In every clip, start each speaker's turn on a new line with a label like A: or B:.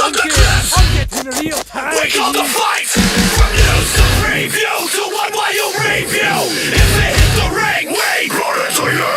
A: the cliff.
B: I'm getting real tired.
A: We call the fight. From news to preview to one while you review. If it hit the ring, we brought it to you.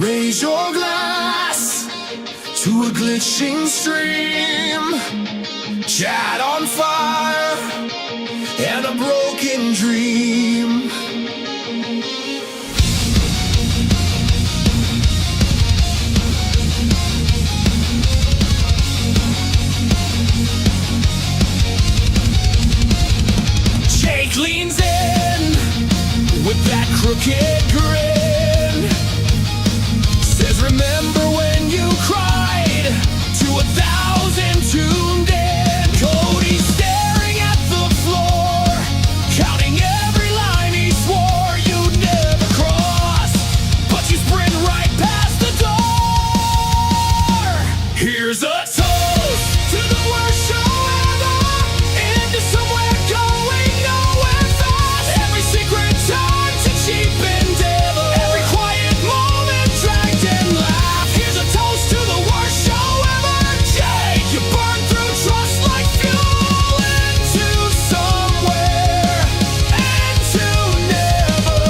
C: Raise your glass to a glitching stream, chat on fire and a broken dream. Jake leans in with that crooked grin, says, remember when you cried to 1,000 tuned in? Cody's staring at the floor, counting every line he swore you'd never cross, but you sprint right past the door. Here's a toast to the worst show ever, into somewhere going nowhere fast. Every secret time to cheap endeavor, every quiet moment dragged and laughed. Here's a toast to the worst show ever. Jake, you burn through trust like fuel into somewhere and to never,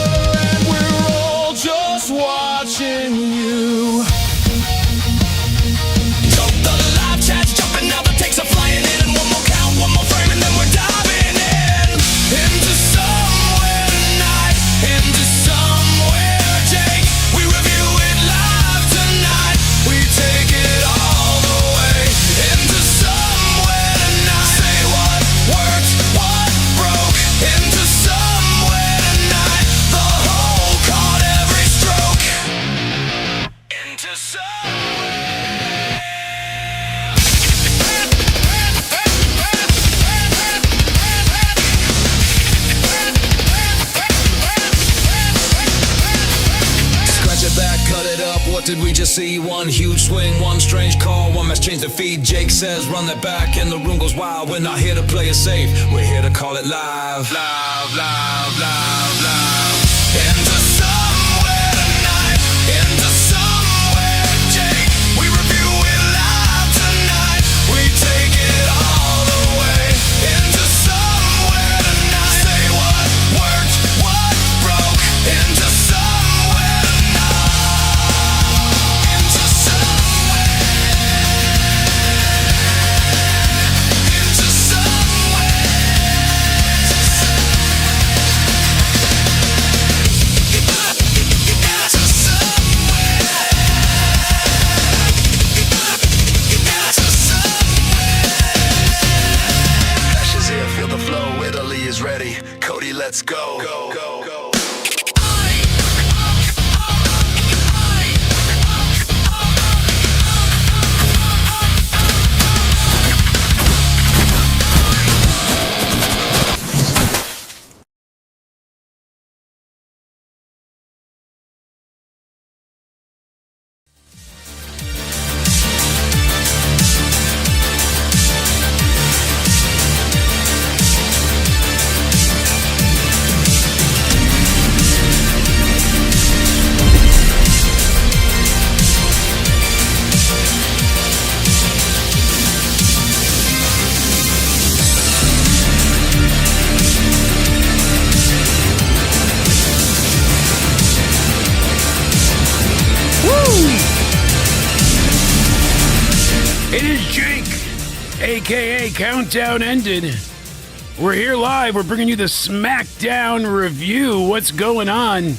C: and we're all just watching you. Jump the live chat's jumping now, the takes are flying in, and one more count, one more frame, and then we're diving in into somewhere tonight, into somewhere, Jake. We review it live tonight. We take it all the way into somewhere tonight. Say what worked, what broke, into somewhere tonight. The whole caught every stroke into
A: Scratch it back, cut it up, what did we just see? One huge swing, one strange call, one match changed the feed. Jake says run that back and the room goes wild. We're not here to play it safe, we're here to call it live. Live, live, live, live. Into somewhere tonight, into somewhere, Jake. We review it live tonight. We take it all the way into somewhere tonight. Say what worked, what broke, into somewhere tonight. Into somewhere, into somewhere.
B: It is Jake, a.k.a. Countdown Ended. We're here live. We're bringing you the SmackDown review. What's going on?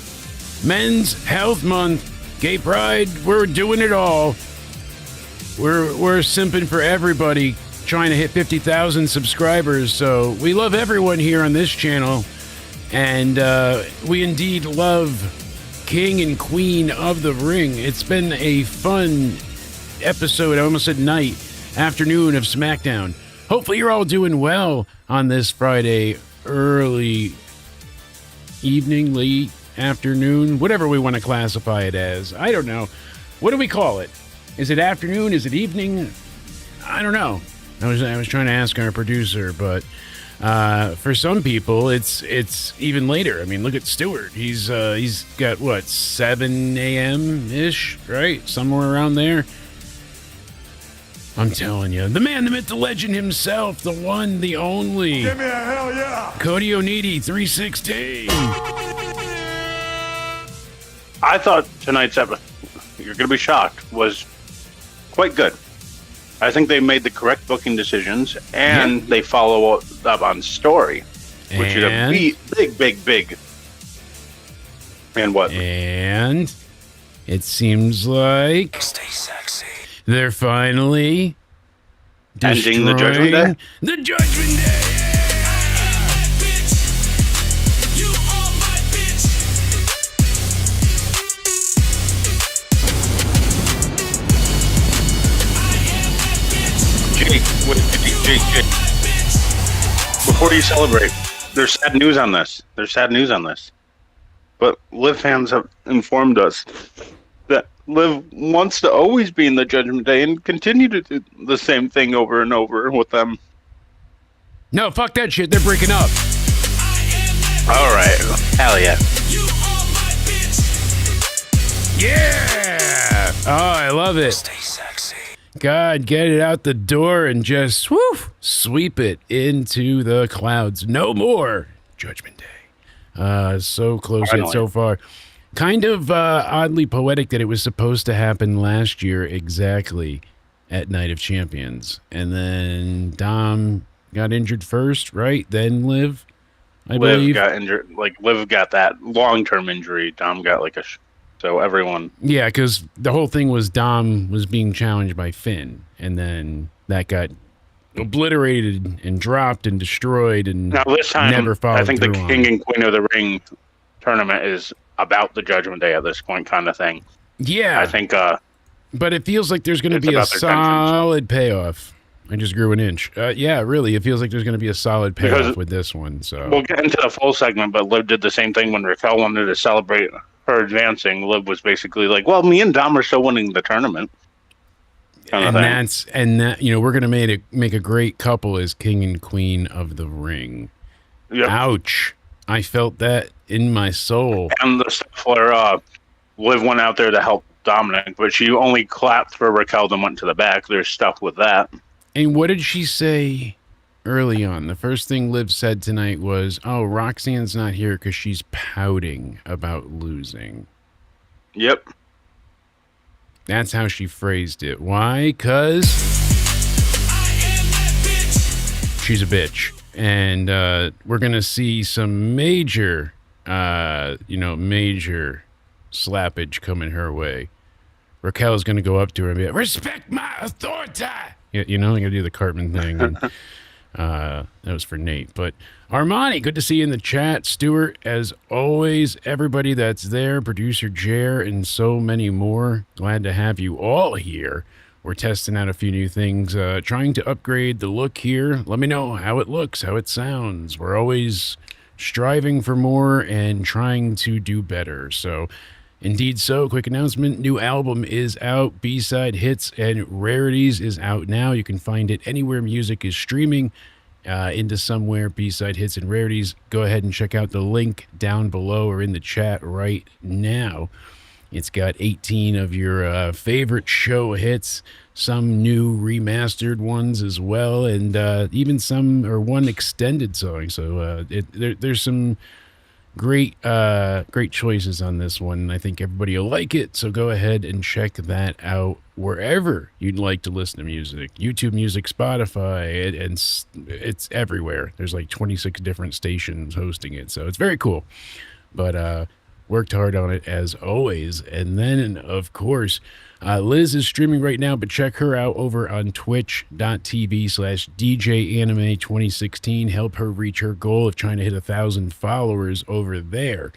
B: Men's Health Month, Gay Pride, we're doing it all. We're simping for everybody, trying to hit 50,000 subscribers. So we love everyone here on this channel. And we indeed love King and Queen of the Ring. It's been a fun episode, I almost said night, afternoon of SmackDown. Hopefully you're all doing well on this Friday, early evening, late afternoon, whatever we want to classify it as. I don't know. What do we call it? Is it afternoon? Is it evening? I don't know. I was trying to ask our producer, but for some people, it's even later. I mean, look at Stewart. He's got, what, 7 a.m.-ish, right? Somewhere around there. I'm telling you, the man, the myth, the legend himself, the one, the only.
D: Give me a hell yeah.
B: Cody Onidi, 316.
E: I thought tonight's episode, you're going to be shocked, was quite good. I think they made the correct booking decisions, and they follow up on story, which is a big. And what?
B: And it seems like
A: Stay sexy.
B: they're finally
E: Ending the Judgment Day?
B: The Judgment Day!
E: Jake. Before you celebrate, there's sad news on this. But Liv fans have informed us that Liv wants to always be in the Judgment Day and continue to do the same thing over and over with them.
B: No, fuck that shit. They're breaking up.
E: All right. Hell yeah.
B: Yeah! Oh, I love it.
A: Stay sexy.
B: God, get it out the door and just sweep it into the clouds. No more Judgment Day. So close yet so far. Kind of oddly poetic that it was supposed to happen last year exactly at Night of Champions. And then Dom got injured first, right? Then Liv, I believe.
E: Liv got injured. Like, Liv got that long-term injury. Dom got like so everyone.
B: Yeah, because the whole thing was Dom was being challenged by Finn, and then that got obliterated and dropped and destroyed, and
E: now this time,
B: never followed
E: I think the
B: through
E: King and Queen of the Ring tournament is about the Judgment Day at this point, kind of thing.
B: Yeah,
E: I think.
B: But it feels like there's going to be a solid payoff. I just grew an inch. Yeah, really, it feels like there's going to be a solid payoff with this one. So
E: we'll get into the full segment, but Liv did the same thing when Raquel wanted to celebrate her advancing. Liv was basically like, "Well, me and Dom are still winning the tournament."
B: And that we're going to make a great couple as King and Queen of the Ring.
E: Yep.
B: Ouch! I felt that in my soul.
E: And the stuff where Liv went out there to help Dominik, but she only clapped for Raquel and went to the back. There's stuff with that.
B: And what did she say early on? The first thing Liv said tonight was, "Oh, Roxanne's not here because she's pouting about losing."
E: Yep.
B: That's how she phrased it. Why? Because she's a bitch. And we're going to see some major slappage coming her way. Raquel's going to go up to her and be like, "Respect my authority." You know, I'm going to do the Cartman thing. And, that was for Nate. But Armani, good to see you in the chat. Stuart, as always, everybody that's there, producer Jer, and so many more. Glad to have you all here. We're testing out a few new things, trying to upgrade the look here. Let me know how it looks, how it sounds. We're always striving for more and trying to do better. So, indeed so. Quick announcement, new album is out. B-Side Hits and Rarities is out now. You can find it anywhere music is streaming into somewhere. B-Side Hits and Rarities. Go ahead and check out the link down below or in the chat right now. It's got 18 of your favorite show hits, some new remastered ones as well, and even one extended song. So there's some Great choices on this one. I think everybody will like it. So go ahead and check that out wherever you'd like to listen to music. YouTube Music, Spotify, and it's everywhere. There's like 26 different stations hosting it. So it's very cool. But worked hard on it as always. And then, of course, Liz is streaming right now, but check her out over on twitch.tv/DJAnime2016. Help her reach her goal of trying to hit 1,000 followers over there.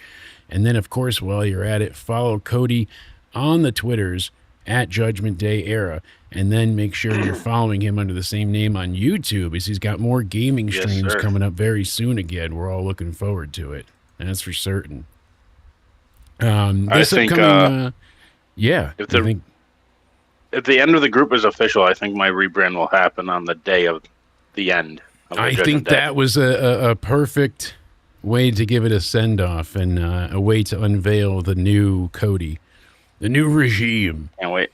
B: And then, of course, while you're at it, follow Cody on the Twitters at Judgment Day Era. And then make sure you're following him under the same name on YouTube, as he's got more gaming streams coming up very soon again. We're all looking forward to it. That's for certain.
E: I think, if the end of the group is official, I think my rebrand will happen on the day of the end.
B: I think that was a perfect way to give it a send-off and a way to unveil the new Cody, the new regime.
E: Can't wait.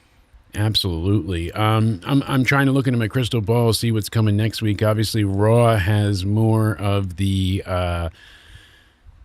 B: Absolutely. I'm trying to look into my crystal ball, see what's coming next week. Obviously, Raw has more of the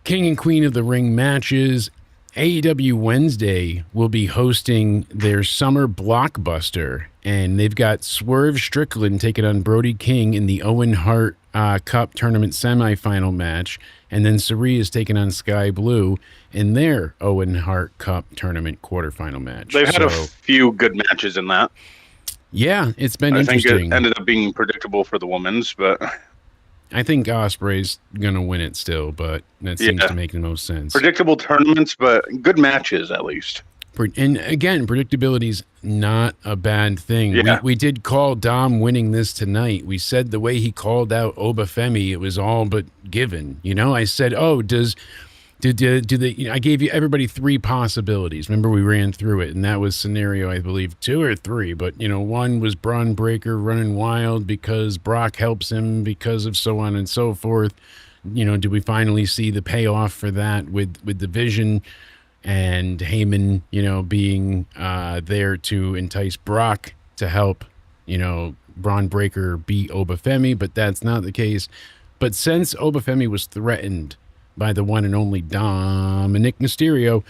B: King and Queen of the Ring matches. AEW Wednesday will be hosting their summer blockbuster, and they've got Swerve Strickland taking on Brody King in the Owen Hart Cup tournament semifinal match, and then Cirie is taking on Sky Blue in their Owen Hart Cup tournament quarterfinal match.
E: They've had a few good matches in that.
B: Yeah, it's been interesting.
E: I think it ended up being predictable for the women's, but
B: I think Ospreay's gonna win it still, but that seems to make the most sense.
E: Predictable tournaments, but good matches at least.
B: And again, predictability's not a bad thing.
E: Yeah.
B: We did call Dom winning this tonight. We said the way he called out Obafemi, it was all but given. You know, I said, "Oh, do they?" You know, I gave you everybody 3 possibilities. Remember, we ran through it, and that was scenario, I believe, 2 or 3. But you know, one was Braun Breaker running wild because Brock helps him because of so on and so forth. You know, do we finally see the payoff for that with the Vision and Heyman, you know, being there to entice Brock to help, you know, Braun Breaker beat Obafemi? But that's not the case. But since Obafemi was threatened by the one and only Dominik Mysterio,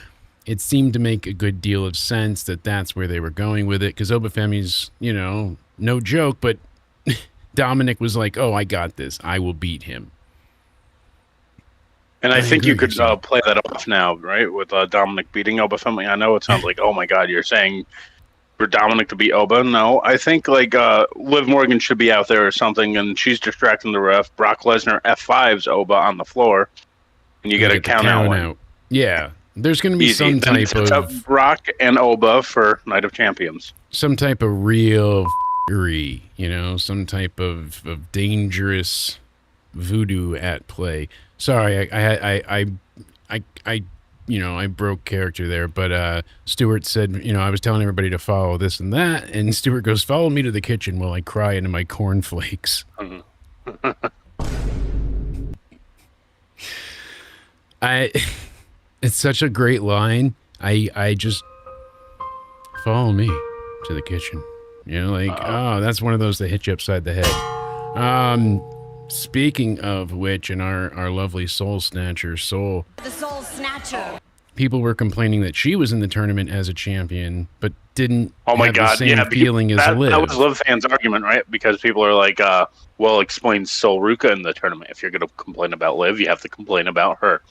B: it seemed to make a good deal of sense that that's where they were going with it, because Obafemi's, you know, no joke, but Dominik was like, "Oh, I got this. I will beat him."
E: And I think you could play that off now, right, with Dominik beating Obafemi. I know it sounds like, oh my God, you're saying for Dominik to beat Oba. No, I think like Liv Morgan should be out there or something, and she's distracting the ref. Brock Lesnar F5s Oba on the floor. And you get a count out.
B: Yeah. There's going to be some type of
E: Brock and Oba for Night of Champions.
B: Some type of real f***ery, you know, some type of dangerous voodoo at play. Sorry, I you know, I broke character there, but Stuart said, you know, I was telling everybody to follow this and that, and Stuart goes, "Follow me to the kitchen while I cry into my cornflakes." It's such a great line. I just follow me to the kitchen. You know, like, oh, that's one of those that hit you upside the head. Speaking of which, in our lovely Soul Snatcher, Soul,
D: the Soul Snatcher,
E: people were complaining that she was in the tournament as a champion, but didn't
B: Oh my
E: have
B: God!
E: the same feeling as Liv.
B: That was Liv fans' argument, right? Because people are like, well, explain Sol Ruka in the tournament. If you're going to complain about Liv, you have to complain about her.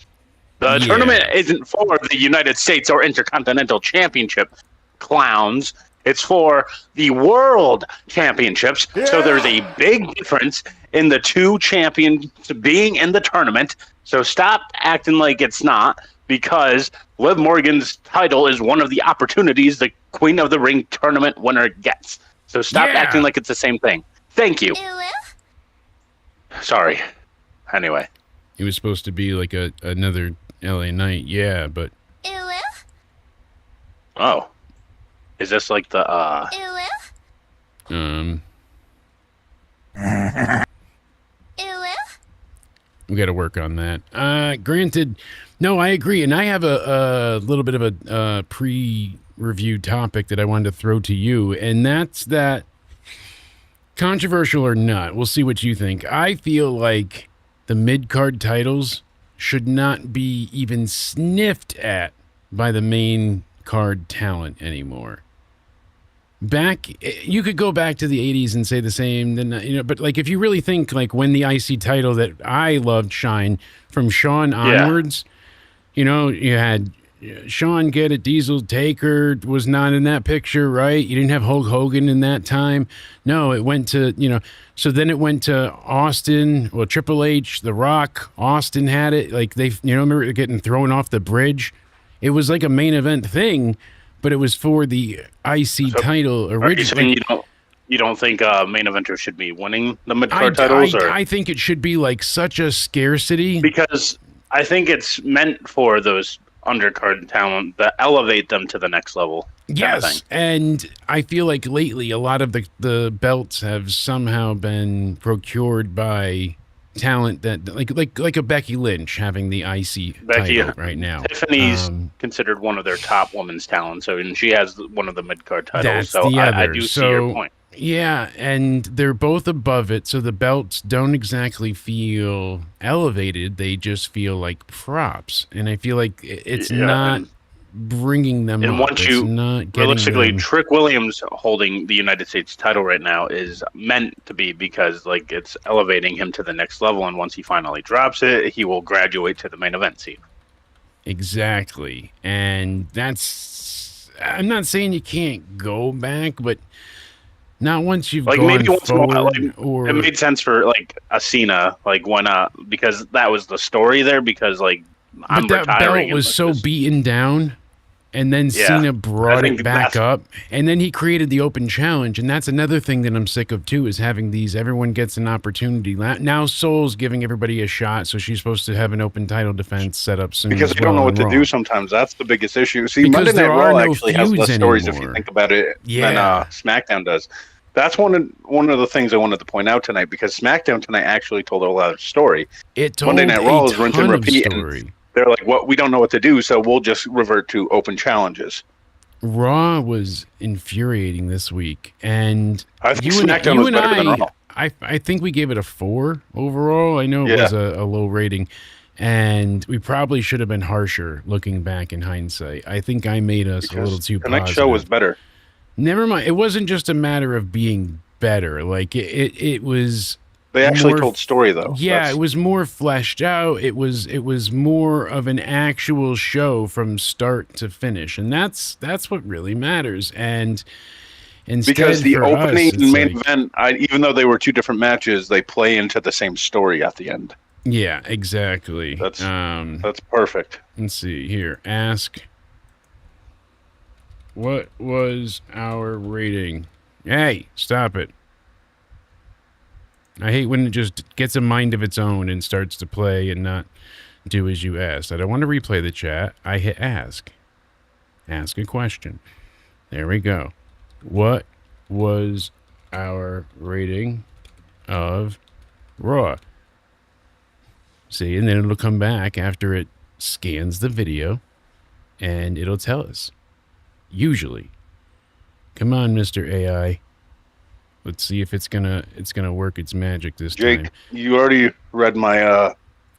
B: The tournament isn't for the United States or Intercontinental Championship, clowns. It's for the World Championships. Yeah. So there's a big difference in the two champions being in the tournament. So stop acting like it's not, because Liv Morgan's title is one of the opportunities the Queen of the Ring tournament winner gets. So stop acting like it's the same thing. Thank you. Sorry. Anyway.
E: It was supposed to be like another LA Knight, but...
B: Oh. Is this like the,
E: We got to work on that. Granted, no, I agree. And I have a little bit of a pre-reviewed topic that I wanted to throw to you. And that's that, controversial or not, we'll see what you think. I feel like the mid-card titles
B: should not be even sniffed at by the main card talent anymore. You could go back to the 80s and say the same, then but like if you really think like when the IC title that I loved shine from Shawn onwards, you had Shawn get it, Diesel, Taker was not in that picture, right? You didn't have Hulk Hogan in that time. No, it went to, so then it went to Austin, well, Triple H, The Rock, Austin had it. Like remember getting thrown off the bridge? It was like a main event thing, but it was for the IC title originally.
E: You don't think main eventers should be winning the mid-card titles?
B: I think it should be like such a scarcity.
E: Because I think it's meant for those undercard talent that elevate them to the next level.
B: Yes, and I feel like lately a lot of the belts have somehow been procured by talent that like a Becky Lynch having the IC title right now.
E: Tiffany's considered one of their top women's talents, and she has one of the mid-card titles. So I do see your point.
B: Yeah, and they're both above it, so the belts don't exactly feel elevated. They just feel like props, and I feel like it's not bringing them
E: and
B: up.
E: Once you realistically, Trick Williams holding the United States title right now is meant to be because like it's elevating him to the next level, and once he finally drops it, he will graduate to the main event scene.
B: Exactly, and I'm not saying you can't go back, but not once you've gone
E: maybe once
B: forward.
E: It made sense for like a Cena, like why not? Because that was the story there. Because like I'm
B: that
E: retiring.
B: Belt was so beaten down, and then Cena brought it back up, and then he created the open challenge, and that's another thing that I'm sick of too, is having these. Everyone gets an opportunity. Now Soul's giving everybody a shot, so she's supposed to have an open title defense set up soon.
E: Because they don't know what to do sometimes. That's the biggest issue. See,
B: because
E: Monday Night Raw actually has less
B: anymore.
E: stories if you think about it than SmackDown does. That's one of the things I wanted to point out tonight, because SmackDown tonight actually told a lot of story.
B: It told
E: Monday Night Raw is rinse and repeat.
B: Story.
E: They're like, "What? We don't know what to do, so we'll just revert to open challenges."
B: Raw was infuriating this week, and
E: I think SmackDown was better than Raw.
B: I think we gave it a 4 overall. I know it was a low rating, and we probably should have been harsher looking back in hindsight. I think I made us a little too positive.
E: The next show was better.
B: Never mind. It wasn't just a matter of being better. Like it was.
E: They actually told story though.
B: Yeah, it was more fleshed out. It was more of an actual show from start to finish, and that's what really matters. And instead,
E: because the opening and main
B: like,
E: event, even though they were two different matches, they play into the same story at the end.
B: Yeah, exactly.
E: That's perfect.
B: Let's see here. Ask. What was our rating? Hey, stop it. I hate when it just gets a mind of its own and starts to play and not do as you asked. I don't want to replay the chat. I hit ask. Ask a question. There we go. What was our rating of Raw? See, and then it'll come back after it scans the video and it'll tell us. Usually. Come on, Mr. AI. Let's see if it's gonna work its magic this time.
E: Jake, you already read my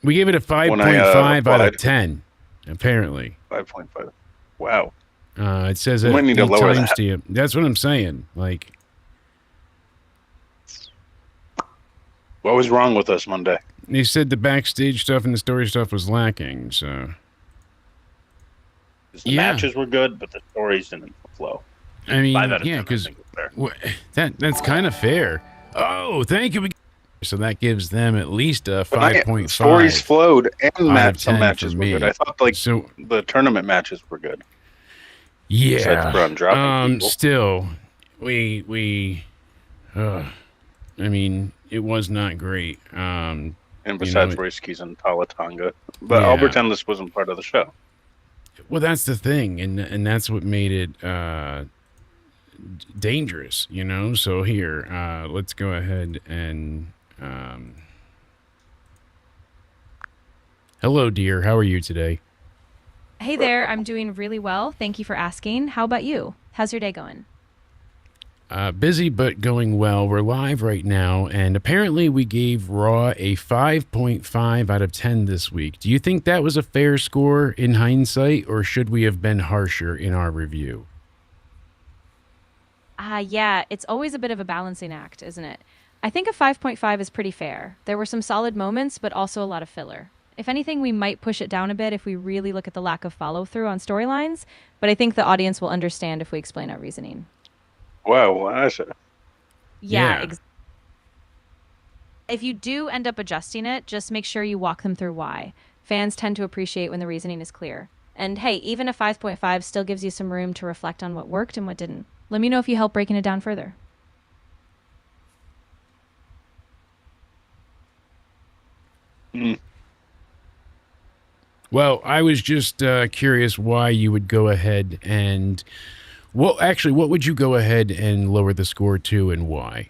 B: we gave it a 5.5 out of 10, apparently.
E: 5.5. Wow.
B: It says
E: we might need to lower that.
B: Timestamp. That's what I'm saying. Like,
E: what was wrong with us Monday?
B: They said the backstage stuff and the story stuff was lacking, so
E: the matches were good, but the stories didn't flow.
B: I mean, yeah, because that's kind of fair. Oh, thank you. So that gives them at least a 5.5.
E: Stories flowed, and some matches were good. I thought the tournament matches were good.
B: Yeah.
E: Bron
B: still, I mean, it was not great.
E: And besides Royce and Talla, Tonga, but I'll pretend this wasn't part of the show.
B: Well, that's the thing, and that's what made it dangerous, So here, let's go ahead and hello, dear. How are you today?
D: Hey there. I'm doing really well. Thank you for asking. How about you? How's your day going?
B: Busy but going well. We're live right now, and apparently we gave Raw a 5.5 out of 10 this week. Do you think that was a fair score in hindsight, or should we have been harsher in our review?
D: Yeah, it's always a bit of a balancing act, isn't it? I think a 5.5 is pretty fair. There were some solid moments, but also a lot of filler. If anything, we might push it down a bit if we really look at the lack of follow-through on storylines, but I think the audience will understand if we explain our reasoning.
E: Whoa, that's it.
D: Yeah. If you do end up adjusting it, just make sure you walk them through why. Fans tend to appreciate when the reasoning is clear. And hey, even a 5.5 still gives you some room to reflect on what worked and what didn't. Let me know if you help breaking it down further.
B: Well, I was just curious why you would go ahead and... Well, actually, what would you go ahead and lower the score to, and why?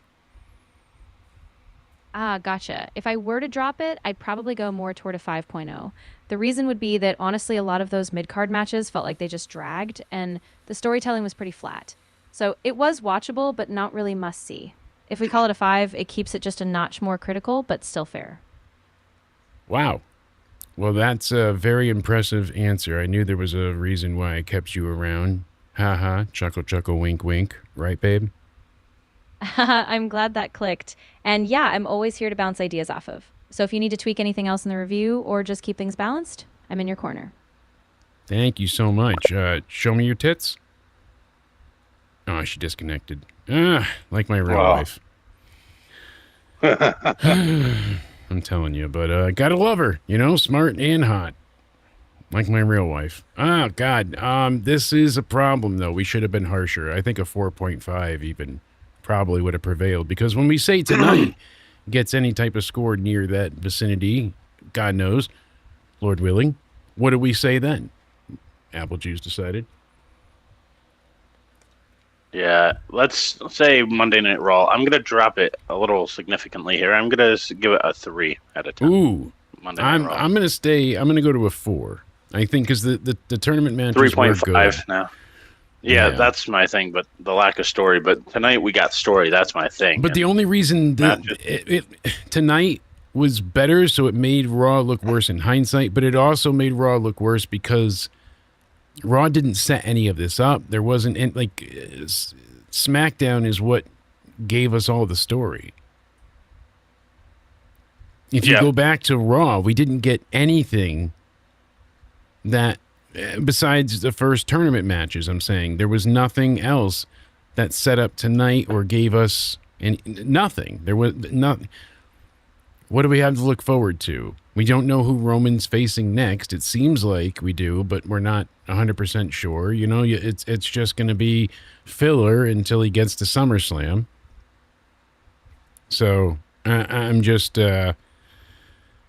D: Gotcha. If I were to drop it, I'd probably go more toward a 5.0. The reason would be that, honestly, a lot of those mid-card matches felt like they just dragged, and the storytelling was pretty flat. So it was watchable, but not really must-see. If we call it a 5, it keeps it just a notch more critical, but still fair.
B: Wow. Well, that's a very impressive answer. I knew there was a reason why I kept you around. Ha, chuckle, chuckle, wink, wink. Right, babe?
D: I'm glad that clicked. And yeah, I'm always here to bounce ideas off of. So if you need to tweak anything else in the review or just keep things balanced, I'm in your corner. Thank
B: you so much. Show me your tits. Oh, she disconnected. Like my real life. I'm telling you, but gotta love her, smart and hot. Like my real wife. Oh, God. This is a problem, though. We should have been harsher. I think a 4.5 even probably would have prevailed. Because when we say tonight gets any type of score near that vicinity, God knows, Lord willing, what do we say then? Apple juice decided.
E: Yeah, let's say Monday Night Raw. I'm going to drop it a little significantly here. I'm going to give it a 3 out of 10.
B: Ooh. Monday Night Raw. I'm going to go to a 4. I think because the tournament matches
E: 3.5 now. Yeah, that's my thing, but the lack of story. But tonight we got story. That's my thing.
B: But the only reason that tonight was better, so it made Raw look worse in hindsight, but it also made Raw look worse because Raw didn't set any of this up. There wasn't, SmackDown is what gave us all the story. If you go back to Raw, we didn't get anything that, besides the first tournament matches, I'm saying, there was nothing else that set up tonight or gave us nothing. There was nothing. What do we have to look forward to? We don't know who Roman's facing next. It seems like we do, but we're not 100% sure. It's just going to be filler until he gets to SummerSlam. So I'm just, I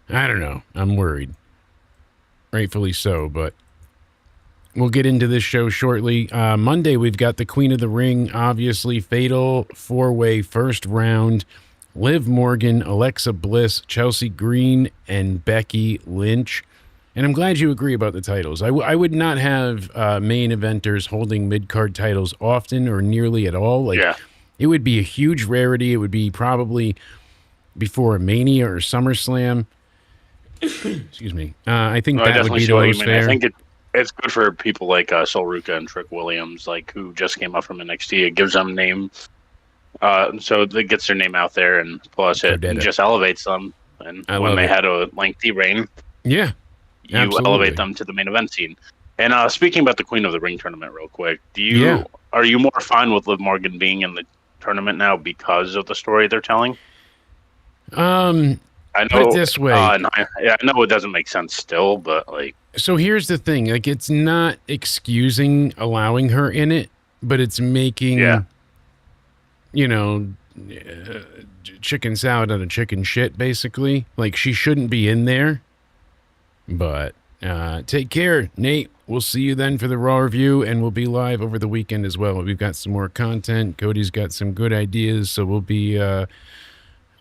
B: don't know. I'm worried. Rightfully so, but we'll get into this show shortly. Monday, we've got the Queen of the Ring, obviously, fatal 4-way first round. Liv Morgan, Alexa Bliss, Chelsea Green, and Becky Lynch. And I'm glad you agree about the titles. I would not have main eventers holding mid-card titles often or nearly at all. It would be a huge rarity. It would be probably before a Mania or SummerSlam. Excuse me. I think that would be the most fair.
E: I think it's good for people like Sol Ruca and Trick Williams, who just came up from NXT. It gives them name, so it gets their name out there, and plus it just elevates them. And when they had a lengthy reign, you elevate them to the main event scene. And speaking about the Queen of the Ring tournament, real quick, are you more fine with Liv Morgan being in the tournament now because of the story they're telling? I know,
B: put it this way.
E: I know it doesn't make sense still, but
B: So here's the thing: it's not excusing allowing her in it, but it's making, chicken salad out of chicken shit, basically. She shouldn't be in there. But take care, Nate. We'll see you then for the Raw review, and we'll be live over the weekend as well. We've got some more content. Cody's got some good ideas, so we'll be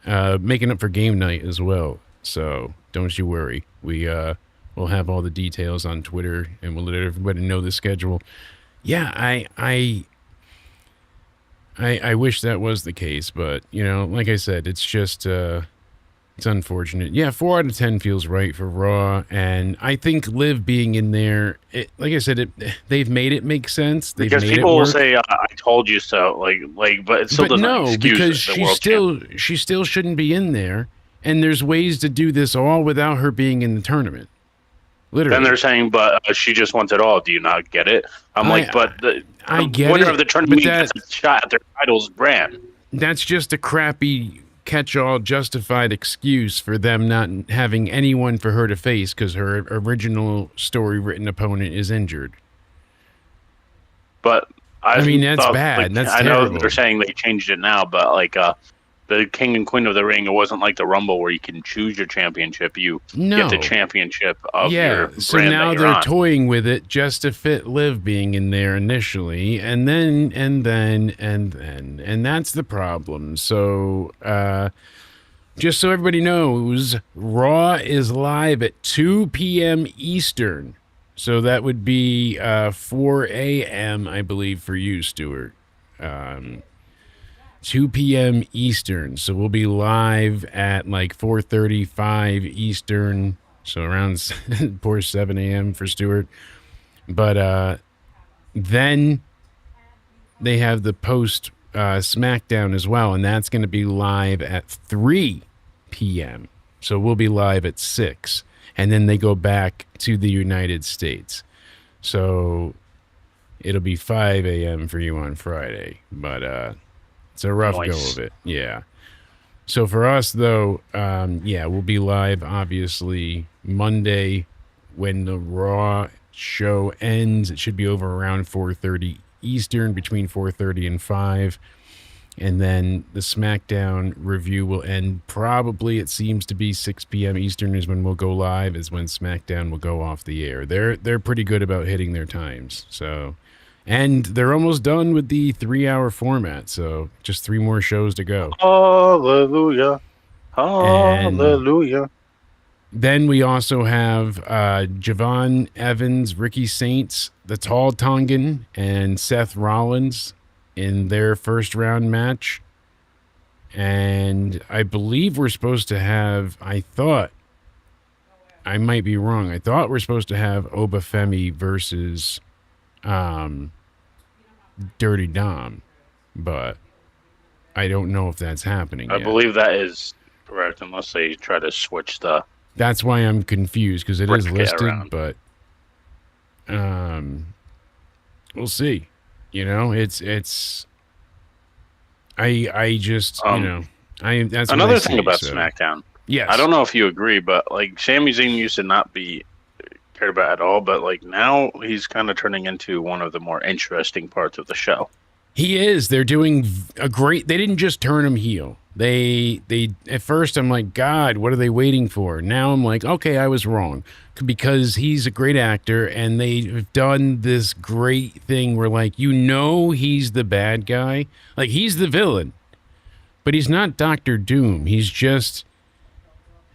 B: making up for game night as well. So don't you worry. We'll have all the details on Twitter, and we'll let everybody know the schedule. Yeah, I wish that was the case, but, like I said, it's just, it's unfortunate. Yeah, 4 out of 10 feels right for Raw, and I think Liv being in there, like I said, they've made it make sense. They've
E: Because
B: made
E: people
B: it
E: will
B: work.
E: say, "I told you so," but it still
B: But
E: doesn't
B: no,
E: excuse
B: because
E: the world champion.
B: she still shouldn't be in there, and there's ways to do this all without her being in the tournament. Literally.
E: Then they're saying, "But she just wants it all." Do you not get it? I'm like, "But the
B: get
E: winner
B: it,
E: of the
B: but
E: tournament gets a shot at their titles brand."
B: That's just a crappy catch-all justified excuse for them not having anyone for her to face because her original story-written opponent is injured.
E: But
B: I mean, that's bad. That's
E: I
B: terrible.
E: know they're saying they changed it now, but the King and Queen of the Ring, it wasn't like the Rumble where you can choose your championship. You get the championship of your brand.
B: So now
E: that
B: they're
E: you're on.
B: toying with it just to fit Liv being in there initially, and then, and that's the problem. So, just so everybody knows, Raw is live at 2 p.m. Eastern. So that would be 4 a.m., I believe, for you, Stuart. 2 p.m. Eastern. So we'll be live at like 4:35 Eastern. So around poor 7 a.m. for Stuart. But then they have the post SmackDown as well, and that's going to be live at 3 p.m. So we'll be live at 6. And then they go back to the United States. So it'll be 5 a.m. for you on Friday. But it's a rough go of it. Yeah. So for us, though, we'll be live, obviously, Monday when the Raw show ends. It should be over around 4:30 Eastern, between 4:30 and 5. And then the SmackDown review will end probably, it seems to be 6 p.m. Eastern is when we'll go live, is when SmackDown will go off the air. They're pretty good about hitting their times. So, and they're almost done with the 3-hour format. So just 3 more shows to go.
E: Hallelujah. Hallelujah.
B: And then we also have Javon Evans, Ricky Saints, the Tall Tongan, and Seth Rollins in their first round match. And I believe we're supposed to have, I might be wrong, I thought we're supposed to have Obafemi versus Dirty Dom, but I don't know if that's happening
E: I
B: yet.
E: believe that is correct, unless they try to switch the...
B: That's why I'm confused, because it is listed,
E: around.
B: but we'll see. It's I just that's
E: another
B: what I
E: thing
B: see,
E: about
B: so.
E: SmackDown.
B: Yes,
E: I don't know if you agree, but like Sami Zayn used to not be cared about at all, but like now he's kind of turning into one of the more interesting parts of the show.
B: He is. They're doing a great. They didn't just turn him heel. They at first I'm like, God, what are they waiting for? Now I'm like, okay, I was wrong, because he's a great actor, and they've done this great thing where, like, he's the bad guy, like he's the villain, but he's not Dr. Doom. He's just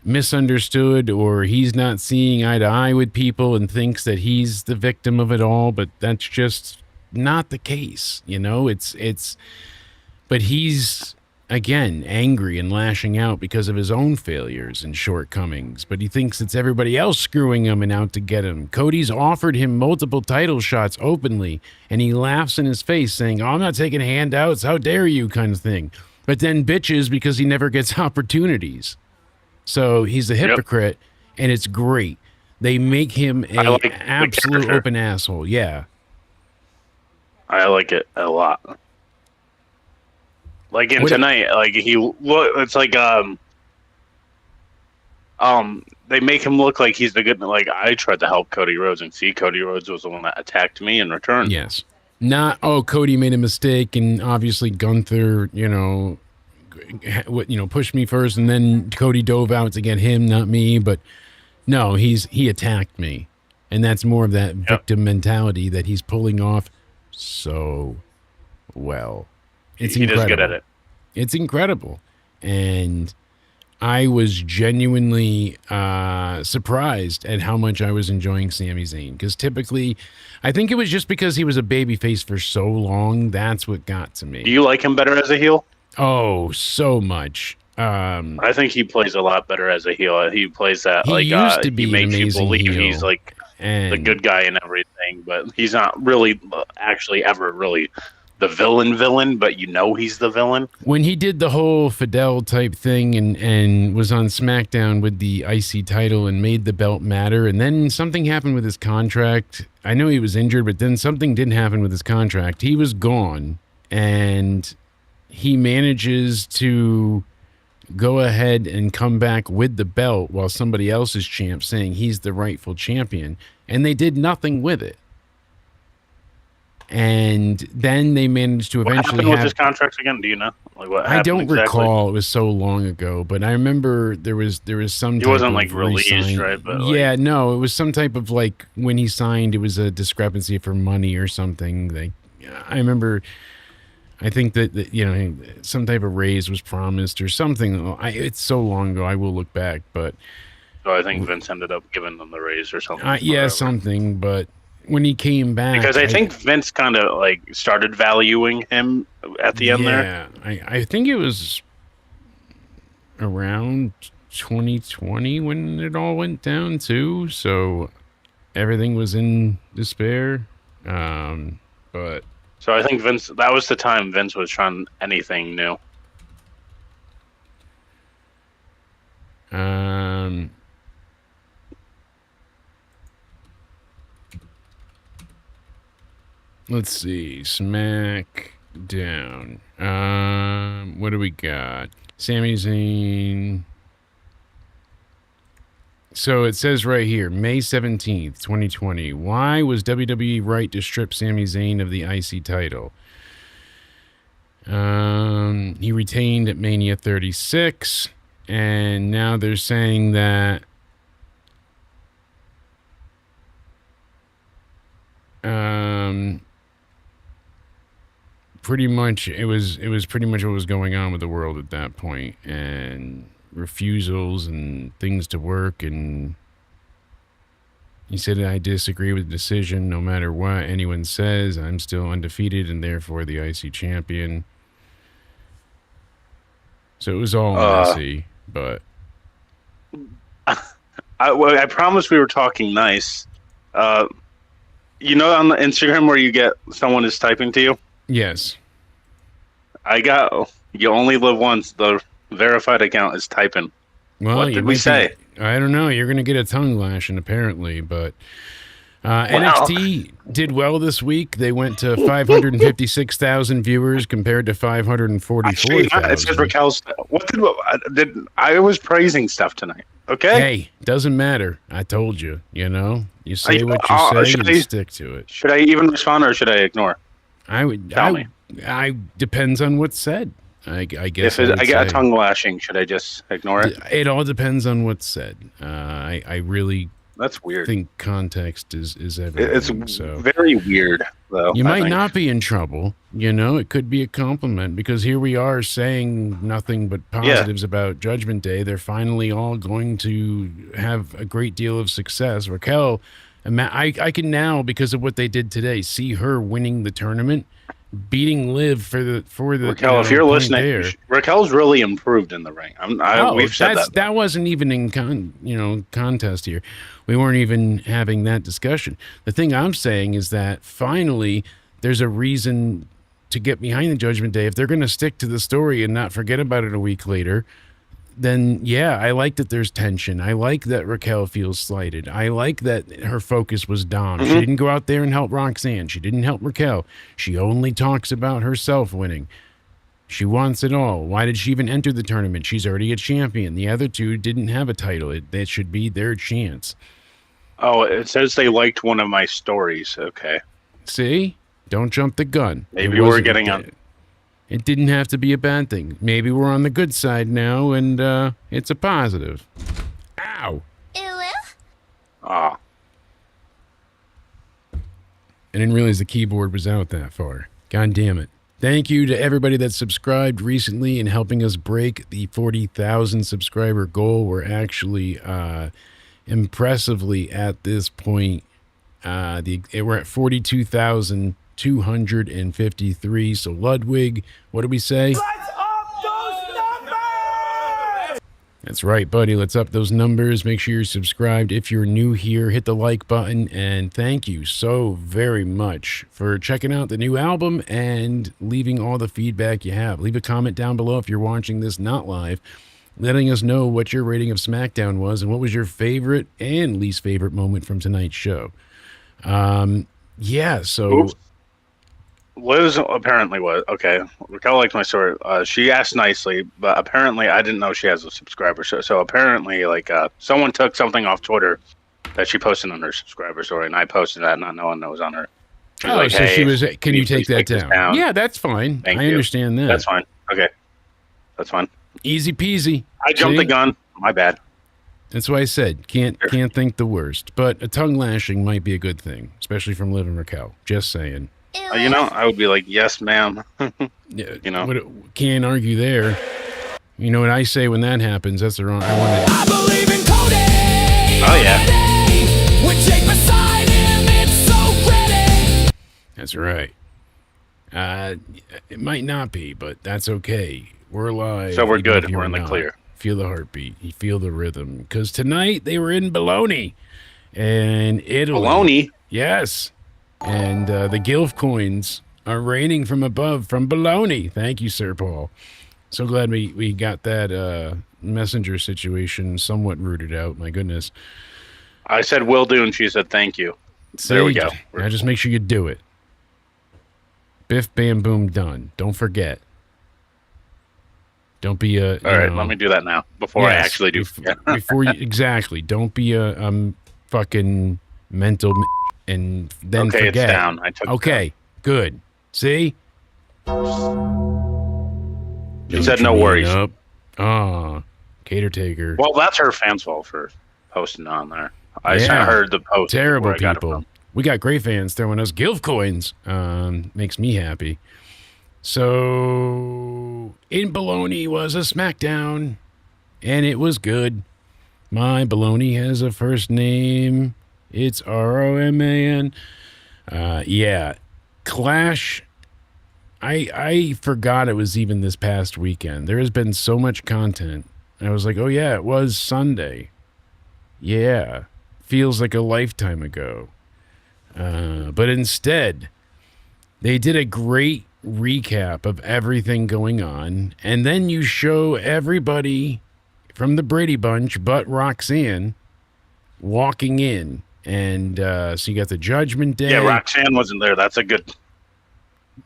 B: misunderstood, or he's not seeing eye to eye with people and thinks that he's the victim of it all, but that's just not the case. But he's, again, angry and lashing out because of his own failures and shortcomings, but he thinks it's everybody else screwing him and out to get him. Cody's offered him multiple title shots openly, and he laughs in his face saying, "Oh, I'm not taking handouts, how dare you," kind of thing, but then bitches because he never gets opportunities. So he's a hypocrite, and it's great. They make him an absolute open asshole. Yeah.
E: I like it a lot. Like in tonight, like it's like they make him look like he's the good. Like I tried to help Cody Rhodes, and Cody Rhodes was the one that attacked me in return.
B: Yes, not Cody made a mistake, and obviously Gunther, pushed me first, and then Cody dove out to get him, not me. But no, he attacked me, and that's more of that victim mentality that he's pulling off so well. It's incredible.
E: He is good at it.
B: It's incredible. And I was genuinely surprised at how much I was enjoying Sami Zayn. Because typically, I think it was just because he was a babyface for so long. That's what got to me.
E: Do you like him better as a heel?
B: Oh, so much.
E: I think he plays a lot better as a heel. He plays that
B: He used to be
E: he makes
B: an
E: you
B: amazing
E: believe
B: heel.
E: he's like
B: and
E: the good guy and everything, but he's not really actually ever really the villain. But you know he's the villain.
B: When he did the whole Fidel type thing and was on SmackDown with the IC title and made the belt matter, and then something happened with his contract. I know he was injured, but then something didn't happen with his contract. He was gone, and he manages to go ahead and come back with the belt while somebody else is champ, saying he's the rightful champion, and they did nothing with it. And then they managed to
E: What
B: eventually
E: happened with
B: have
E: his contracts again? Do you know? Like what
B: I
E: happened
B: don't
E: exactly?
B: recall. It was so long ago, but I remember there was some.
E: He
B: type
E: wasn't
B: of
E: like released,
B: re-sign-
E: right? But
B: yeah, no, it was some type of like when he signed, it was a discrepancy for money or something. Like I remember, I think that you know some type of raise was promised or something. It's so long ago. I will look back, but
E: so I think Vince ended up giving them the raise or something.
B: yeah,
E: whatever.
B: something. But when he came back,
E: Because I think Vince kind of like started valuing him at the end there.
B: Yeah, I think it was around 2020 when it all went down too. So everything was in despair. But
E: So I think Vince, that was the time Vince was trying anything new.
B: let's see, SmackDown. What do we got? Sami Zayn. So it says right here, May 17th, 2020. Why was WWE right to strip Sami Zayn of the IC title? He retained at Mania 36, and now they're saying that pretty much it was pretty much what was going on with the world at that point, and refusals and things to work, and he said, I disagree with the decision. No matter what anyone says, I'm still undefeated and therefore the IC champion. So it was all messy, but
E: I promised we were talking nice. You know on the Instagram where you get someone is typing to you?
B: yes.
E: I got, you only live once. The verified account is typing.
B: Well,
E: What did we say?
B: I don't know. You're going to get a tongue lashing, apparently, but NXT did well this week. They went to 556,000 viewers compared to
E: Actually,
B: 544,000.
E: it says Raquel's. I was praising stuff tonight? Okay.
B: Hey, doesn't matter. I told you. You know, you say what you say
E: should
B: and
E: I-
B: stick to it.
E: Should I even respond or should I ignore?
B: I would.
E: Tell me.
B: I depends on what's said. I guess.
E: If
B: I would
E: I get a
B: say.
E: tongue lashing, should I just ignore it?
B: It all depends on what's said. I really
E: That's weird.
B: think context is everything.
E: It's
B: so
E: very weird, though.
B: you
E: I
B: might
E: think.
B: not be in trouble. You know, it could be a compliment because here we are saying nothing but positives about Judgment Day. They're finally all going to have a great deal of success. Raquel, I can now, because of what they did today, see her winning the tournament, beating Liv for the
E: Raquel, if you're
B: point
E: listening,
B: there.
E: Raquel's really improved in the ring. We've said that.
B: That wasn't even in contest here. We weren't even having that discussion. The thing I'm saying is that finally there's a reason to get behind the Judgment Day. If they're going to stick to the story and not forget about it a week later, then yeah, I like that there's tension. I like that Raquel feels slighted. I like that her focus was Dom. She didn't go out there and help Roxanne. She didn't help Raquel. She only talks about herself winning. She wants it all. Why did she even enter the tournament? She's already a champion. The other two didn't have a title. That should be their chance.
E: Oh, it says they liked one of my stories. Okay.
B: See? Don't jump the gun.
E: Maybe
B: It
E: we're
B: wasn't-
E: getting on.
B: It didn't have to be a bad thing. Maybe we're on the good side now, and it's a positive. Ow!
E: Ah,
B: I didn't realize the keyboard was out that far. God damn it. Thank you to everybody that subscribed recently and helping us break the 40,000 subscriber goal. We're actually impressively at this point. We're at 42,253. So Ludwig, what do we say? That's right, buddy. Let's up those numbers. Make sure you're subscribed. If you're new here, hit the like button. And thank you so very much for checking out the new album and leaving all the feedback you have. Leave a comment down below if you're watching this not live, letting us know what your rating of SmackDown was and what was your favorite and least favorite moment from tonight's show. Yeah, so...
E: Oops. Liz apparently was okay. Raquel liked my story. She asked nicely, but apparently I didn't know she has a subscriber. So apparently, someone took something off Twitter that she posted on her subscriber story, and I posted that, not knowing that was on her.
B: She was so hey, she was. Can you take that down? Yeah, that's fine.
E: Thank
B: I
E: you.
B: Understand that.
E: That's fine. Okay, that's fine.
B: Easy peasy.
E: I jumped the gun. My bad.
B: That's why I said can't think the worst, but a tongue lashing might be a good thing, especially from Liv and Raquel. Just saying.
E: I would be like, yes, ma'am.
B: Yeah, can't argue there. You know what I say when that happens? That's the wrong.
C: I believe in Cody.
E: Oh yeah.
C: With Jake beside him, it's so pretty.
B: That's right. It might not be, but that's okay. We're live.
E: So we're good. We're in the clear.
B: Feel the heartbeat. You feel the rhythm. Because tonight they were in Bologna, and Italy.
E: Bologna.
B: Yes. And the Gilf coins are raining from above from Bologna. Thank you, Sir Paul. So glad we got that messenger situation somewhat rooted out. My goodness.
E: I said will do, and she said thank you. There we go.
B: Now just make sure you do it. Biff, bam, boom, done. Don't forget. Don't be a...
E: All right, let me do that now before I actually do forget.
B: Before you, exactly. Don't be a fucking mental... And then
E: okay,
B: forget.
E: It's down. I took
B: okay,
E: it down.
B: Good. See?
E: She said no worries.
B: Cater taker.
E: Well, that's her fans' fault for posting on there. I heard the post.
B: Terrible people. We got great fans throwing us Gilf coins. Makes me happy. So, in Bologna was a SmackDown, and it was good. My Bologna has a first name. It's Roman. Yeah. Clash. I forgot it was even this past weekend. There has been so much content. I was like, oh yeah, it was Sunday. Yeah. Feels like a lifetime ago. But instead, they did a great recap of everything going on. And then you show everybody from the Brady Bunch but Roxanne walking in. And so you got the Judgment Day.
E: Yeah, Roxanne wasn't there. That's a good.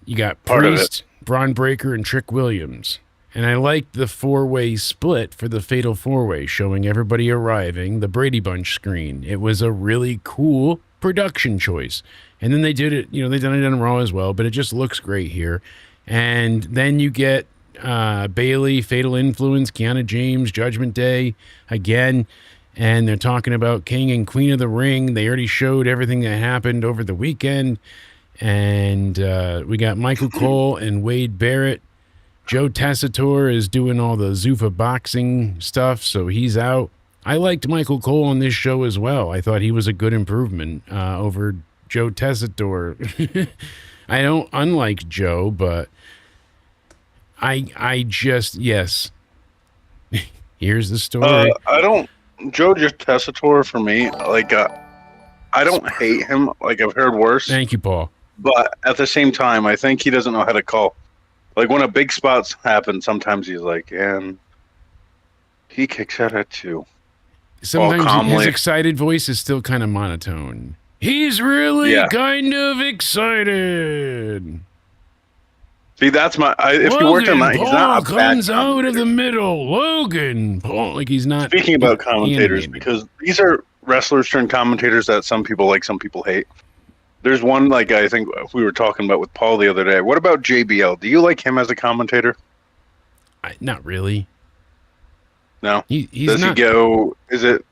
B: You got Priest, Braun Breaker, and Trick Williams. And I liked the four-way split for the Fatal Four-Way, showing everybody arriving, the Brady Bunch screen. It was a really cool production choice. And then they did it, they done it on Raw as well, but it just looks great here. And then you get Bayley, Fatal Influence, Kiana James, Judgment Day again. And they're talking about King and Queen of the Ring. They already showed everything that happened over the weekend. And we got Michael Cole and Wade Barrett. Joe Tessitore is doing all the Zuffa boxing stuff, so he's out. I liked Michael Cole on this show as well. I thought he was a good improvement over Joe Tessitore. I don't unlike Joe, but I just, yes. Here's the story.
E: Joe Tessitore for me, I don't hate him. I've heard worse.
B: Thank you, Paul.
E: But at the same time, I think he doesn't know how to call. When a big spot happens, sometimes he's and he kicks out at 2.
B: Sometimes his excited voice is still kind of monotone. He's really kind of excited.
E: See, that's my. If you worked on that, he's not a bad
B: comes out of the middle. Logan Paul, he's not.
E: Speaking about commentators, because these are wrestlers turned commentators that some people like, some people hate. There's one I think we were talking about with Paul the other day. What about JBL? Do you like him as a commentator?
B: Not really.
E: No.
B: Does
E: he go? Is it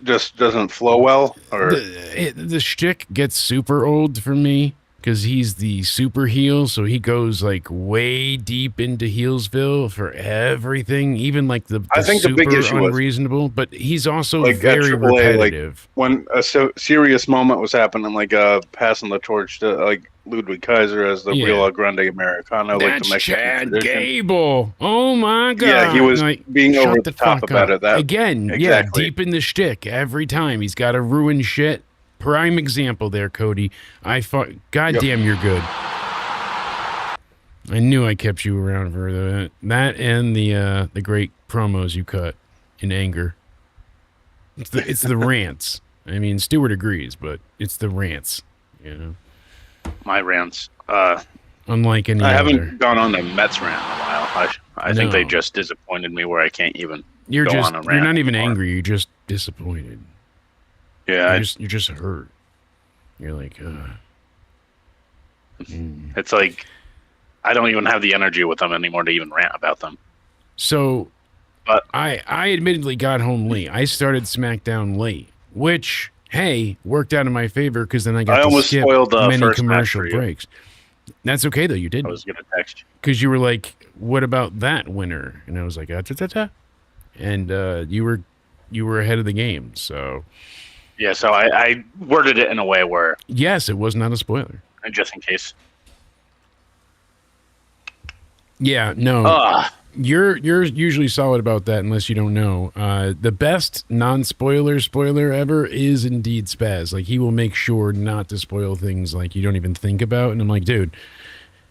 E: just doesn't flow well, or
B: the shtick gets super old for me? because he's the super heel, so he goes like way deep into Heelsville for everything, even like the
E: I think the
B: super
E: big issue was,
B: unreasonable. But he's also
E: like, at
B: very
E: AAA,
B: repetitive.
E: like when a serious moment was happening, like passing the torch to like Ludwig Kaiser as the
B: Yeah.
E: real Grande Americano, like
B: That's
E: the Mexican
B: Chad
E: tradition.
B: Gable. Oh my god!
E: Yeah, he was
B: Like,
E: being
B: shut
E: over
B: the
E: the top
B: fuck
E: about
B: up.
E: it. That
B: Again,
E: exactly.
B: yeah, deep in the shtick every time. He's got to ruin shit. Prime example there, Cody. God damn, you're good. I knew I kept you around for that and the great promos you cut in anger. It's the rants. I mean, Stewart agrees, but it's the rants. You know,
E: My rants.
B: unlike any
E: I
B: other.
E: haven't gone on the Mets rant in a while. I think they just disappointed me where I can't even
B: You're
E: go
B: just
E: on a rant
B: you're not even
E: anymore.
B: angry. You're just disappointed.
E: Yeah,
B: You're just hurt. You're like,
E: it's like I don't even have the energy with them anymore to even rant about them.
B: So,
E: But
B: I admittedly got home late. I started SmackDown late, which, hey, worked out in my favor because then I got
E: I
B: to
E: almost
B: skip
E: spoiled the
B: many
E: first match
B: commercial
E: for you.
B: breaks. That's okay, though. You
E: I
B: didn't.
E: was gonna text you.
B: Because you were like, what about that winner? And I was like, ta-ta-ta. And you were ahead of the game. So,
E: Yeah, so I worded it in a way where,
B: yes, it was not a spoiler.
E: just in case.
B: Yeah, no. You're usually solid about that unless you don't know. The best non-spoiler spoiler ever is indeed Spaz. Like, he will make sure not to spoil things like you don't even think about. And I'm like, dude.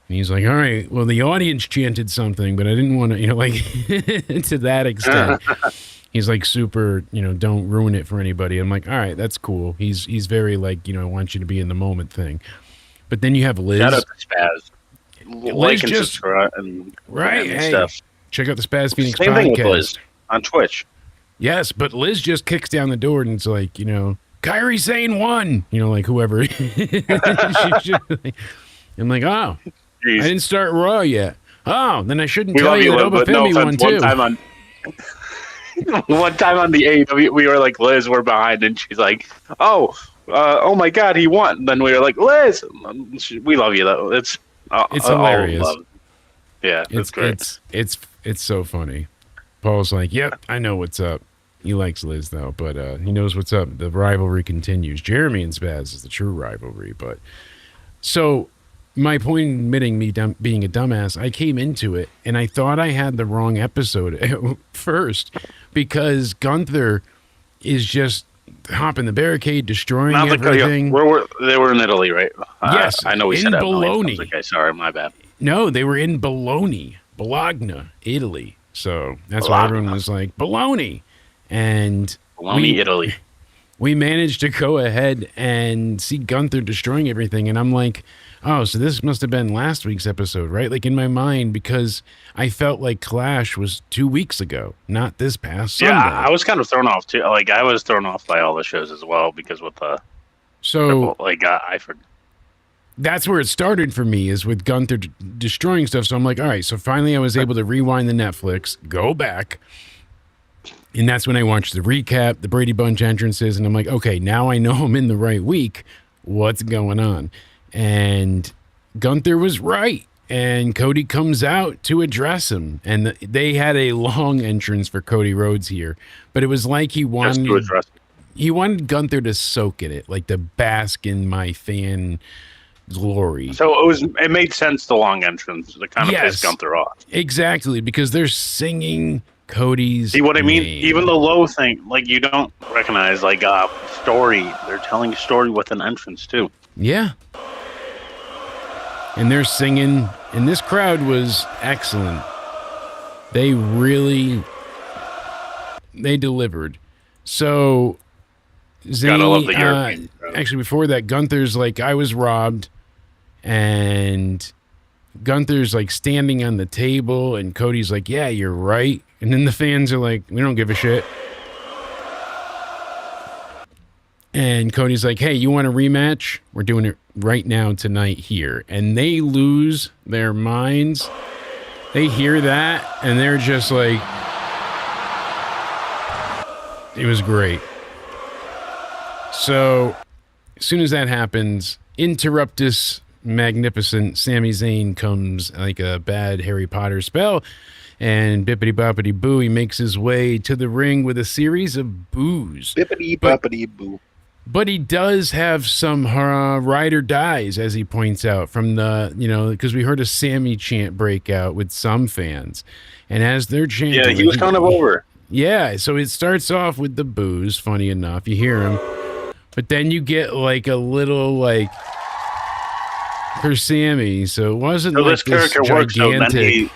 B: And he's like, all right, well, the audience chanted something, but I didn't want to, like, to that extent. He's like super, don't ruin it for anybody. I'm like, all right, that's cool. He's very like, I want you to be in the moment thing. But then you have Liz.
E: Shout out to Spaz. Like and
B: just-
E: subscribe and
B: Right,
E: and
B: hey.
E: stuff.
B: Check out the Spaz Phoenix
E: Same thing with
B: podcast.
E: Liz on Twitch.
B: Yes, but Liz just kicks down the door and it's like, Kyrie Sane won. Like whoever. I'm like, oh,
E: Jeez.
B: I didn't start Raw yet. Oh, then I shouldn't
E: We
B: tell
E: love
B: you
E: you,
B: that
E: Liz, but no
B: Obafemi won
E: offense.
B: too.
E: One time on the AEW, we were like, Liz, we're behind, and she's like, oh my God, he won. Then we were like, Liz, we love you though. It's
B: hilarious.
E: Love. Yeah, it's great.
B: It's so funny. Paul's like, yep, I know what's up. He likes Liz though, but he knows what's up. The rivalry continues. Jeremy and Spaz is the true rivalry, but so. My point in admitting me being a dumbass, I came into it and I thought I had the wrong episode at first because Gunther is just hopping the barricade, destroying everything.
E: They were in Italy, right?
B: Yes,
E: I know we
B: in
E: said that.
B: Bologna.
E: Okay, sorry, my bad.
B: No, they were in Bologna, Italy. So that's why everyone was like, Bologna. And
E: Bologna, Italy.
B: We managed to go ahead and see Gunther destroying everything. And I'm like, oh, so this must have been last week's episode, right? Like in my mind, because I felt like Clash was 2 weeks ago, not this past Sunday.
E: Yeah, I was kind of thrown off too. Like I was thrown off by all the shows as well because with the I forgot.
B: That's where it started for me, is with Gunther destroying stuff. So I'm like, all right, so finally I was able to rewind the Netflix, go back. And that's when I watched the recap, the Brady Bunch entrances, and I'm like, okay, now I know I'm in the right week. What's going on? And Gunther was right. And Cody comes out to address him. And they had a long entrance for Cody Rhodes here. But it was like he wanted Gunther to soak in it, like to bask in my fan glory.
E: So it made sense, the long entrance to kind of piss Gunther off.
B: Exactly, because they're singing Cody's
E: See what I mean?
B: name.
E: Even the low thing, like you don't recognize like a story. They're telling a story with an entrance too.
B: Yeah. And they're singing, and this crowd was excellent. They delivered. So,
E: Gotta love the European crowd.
B: actually, before that, Gunther's like, I was robbed, and Gunther's like standing on the table, and Cody's like, yeah, you're right. And then the fans are like, we don't give a shit. And Cody's like, hey, you want a rematch? We're doing it right now, tonight, here. And they lose their minds. They hear that, and they're just like, it was great. So, as soon as that happens, Interruptus magnificent Sami Zayn comes like a bad Harry Potter spell, and bippity boppity boo, he makes his way to the ring with a series of boos.
E: Bippity boppity boo.
B: But he does have some ride or dies, as he points out, from the, because we heard a Sammy chant break out with some fans. And as they're chanting...
E: Yeah, he was kind of over.
B: Yeah, so it starts off with the boos, funny enough. You hear him. But then you get like a little like for Sammy. So it wasn't
E: so
B: like
E: this character works, so then
B: gigantic...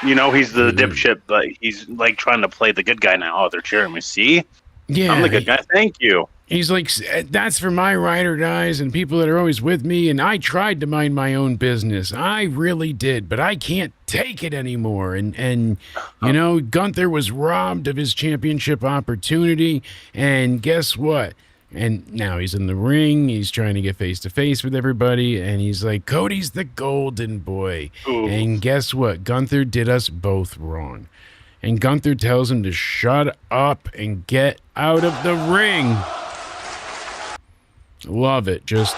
E: he's the dipshit, but he's like trying to play the good guy now. Oh, they're cheering me. See?
B: Yeah.
E: I'm the good guy. Thank you.
B: He's like, that's for my ride or dies and people that are always with me. And I tried to mind my own business. I really did, but I can't take it anymore. And Gunther was robbed of his championship opportunity. And guess what? And now he's in the ring. He's trying to get face to face with everybody. And he's like, Cody's the golden boy. Ooh. And guess what? Gunther did us both wrong. And Gunther tells him to shut up and get out of the ring. Love it. Just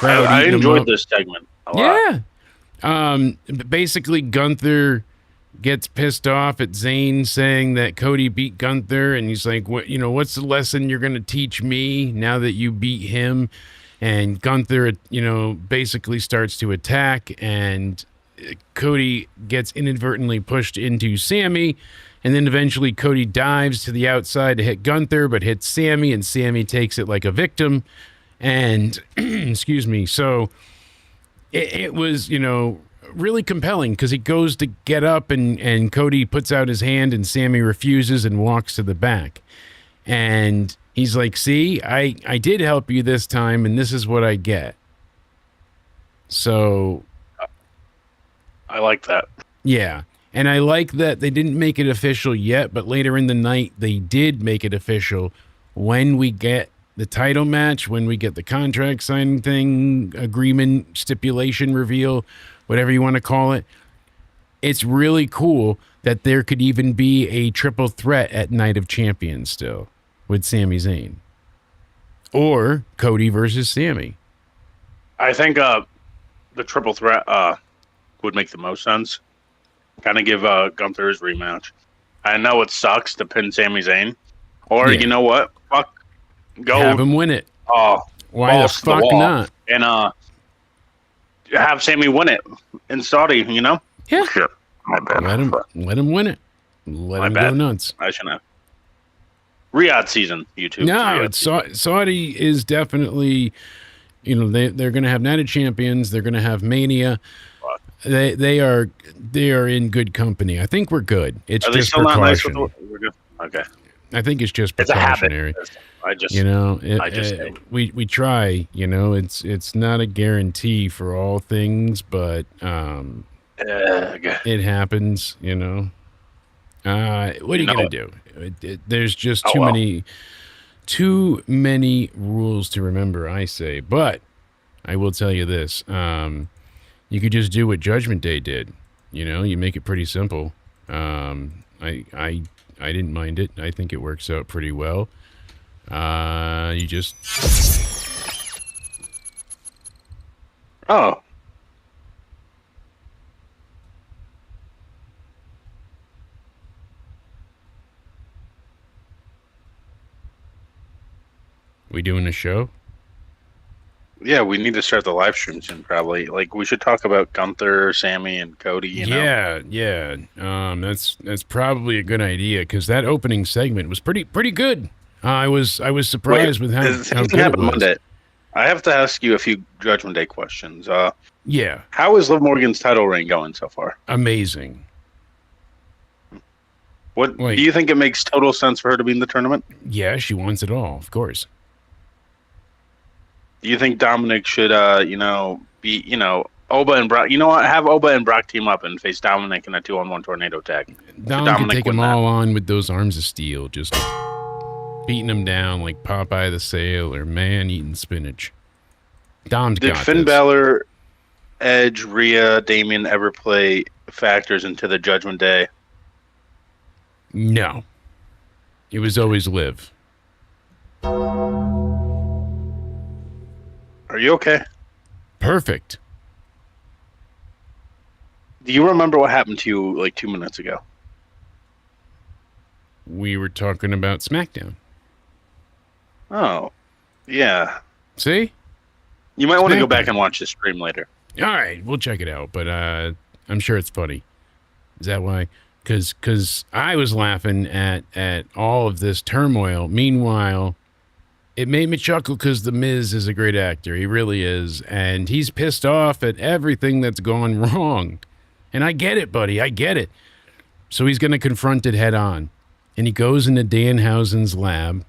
E: I enjoyed this segment a lot.
B: Yeah. Basically, Gunther gets pissed off at Zayn saying that Cody beat Gunther, and he's like, what's the lesson you're going to teach me now that you beat him? And Gunther, basically starts to attack, and Cody gets inadvertently pushed into Sammy, and then eventually Cody dives to the outside to hit Gunther, but hits Sammy, and Sammy takes it like a victim. And, excuse me, so it was, really compelling because he goes to get up, and Cody puts out his hand, and Sammy refuses and walks to the back. And he's like, see, I did help you this time, and this is what I get. So...
E: I like that.
B: Yeah. And I like that they didn't make it official yet, but later in the night, they did make it official when we get the title match, when we get the contract signing thing, agreement, stipulation reveal, whatever you want to call it. It's really cool that there could even be a triple threat at Night of Champions still with Sami Zayn. Or Cody versus Sammy.
E: I think the triple threat would make the most sense. Kind of give Gunther his rematch. I know it sucks to pin Sami Zayn. Or, you know what? Fuck. Go.
B: Have him win it. Why the fuck not?
E: And have Sammy win it in Saudi,
B: Yeah.
E: Sure. My bad.
B: Let him win it. Let him go nuts.
E: I shouldn't have. Riyadh season, YouTube.
B: No, Saudi is definitely, they're going to have Night of Champions. They're going to have Mania. They are in good company. I think we're good. It's
E: are
B: just
E: still
B: precaution.
E: Not nice with we're good? Okay.
B: I think it's just precautionary.
E: It's a habit. I just
B: we try. It's not a guarantee for all things, but it happens. What are you gonna do? There's just too many rules to remember. I say, but I will tell you this. You could just do what Judgment Day did. You make it pretty simple. I didn't mind it. I think it works out pretty well. You just...
E: Oh.
B: We doing a show?
E: Yeah, we need to start the live stream soon, probably. Like, we should talk about Gunther, Sammy, and Cody,
B: Yeah. That's probably a good idea, because that opening segment was pretty good. I was surprised with how good it was.
E: Monday. I have to ask you a few Judgment Day questions.
B: Yeah.
E: How is Liv Morgan's title reign going so far?
B: Amazing.
E: What do you think it makes total sense for her to be in the tournament?
B: Yeah, she wants it all, of course.
E: Do you think Dominik should, be, Oba and Brock? You know what? Have Oba and Brock team up and face Dominik in a 2-on-1 tornado tag.
B: Dominik can take them all on with those arms of steel, just beating them down like Popeye the Sailor, man eating spinach. Dom's
E: Did
B: got
E: Finn
B: this.
E: Balor, Edge, Rhea, Damian ever play factors into the Judgment Day?
B: No. It was always Liv.
E: Are you okay?
B: Perfect.
E: Do you remember what happened to you like 2 minutes ago?
B: We were talking about SmackDown.
E: Oh, yeah.
B: See?
E: You might want to go
B: SmackDown.
E: back and watch the stream later.
B: All right, we'll check it out, but I'm sure it's funny. Is that why? Because I was laughing at all of this turmoil. Meanwhile, it made me chuckle because The Miz is a great actor. He really is. And he's pissed off at everything that's gone wrong. And I get it, buddy. I get it. So he's going to confront it head on. And he goes into Danhausen's lab.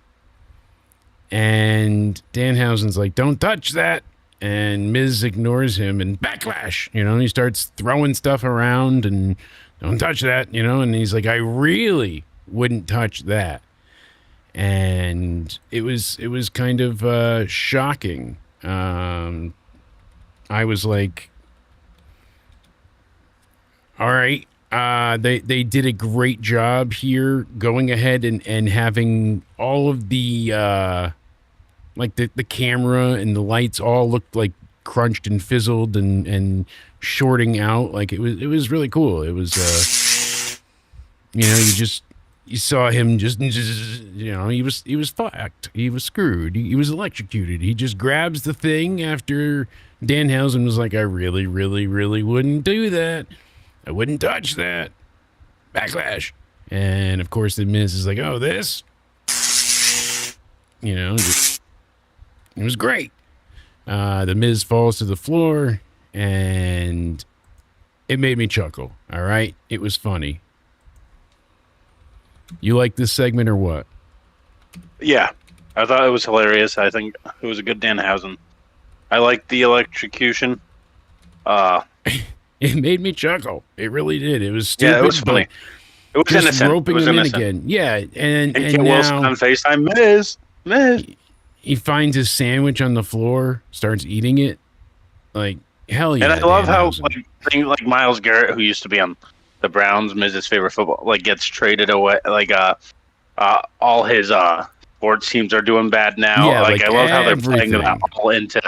B: And Danhausen's like, don't touch that. And Miz ignores him and backlash. He starts throwing stuff around and don't touch that, And he's like, I really wouldn't touch that. And it was kind of shocking. I was like, all right, they did a great job here going ahead and having all of the like the camera and the lights all looked like crunched and fizzled and shorting out. Like it was really cool. It was you saw him just he was fucked. He was screwed. He was electrocuted. He just grabs the thing after Danhausen was like, I really, really, really wouldn't do that. I wouldn't touch that. Backlash. And of course the Miz is like, oh, this? It was great. The Miz falls to the floor and it made me chuckle. All right. It was funny. You like this segment or what?
E: Yeah, I thought it was hilarious. I think it was a good Danhausen. I liked the electrocution.
B: It made me chuckle. It really did. It was stupid.
E: Yeah, it was funny. It was
B: just
E: innocent.
B: roping
E: It was
B: him
E: innocent.
B: in again. Yeah, and
E: Get
B: now
E: Wilson on FaceTime. Miz.
B: he finds his sandwich on the floor, starts eating it. Like, hell yeah.
E: And I love how
B: Danhausen.
E: like Myles Garrett, who used to be on the Browns, Miz's favorite football, like gets traded away. Like all his sports teams are doing bad now.
B: Yeah,
E: like I love how they're playing
B: everything.
E: that all into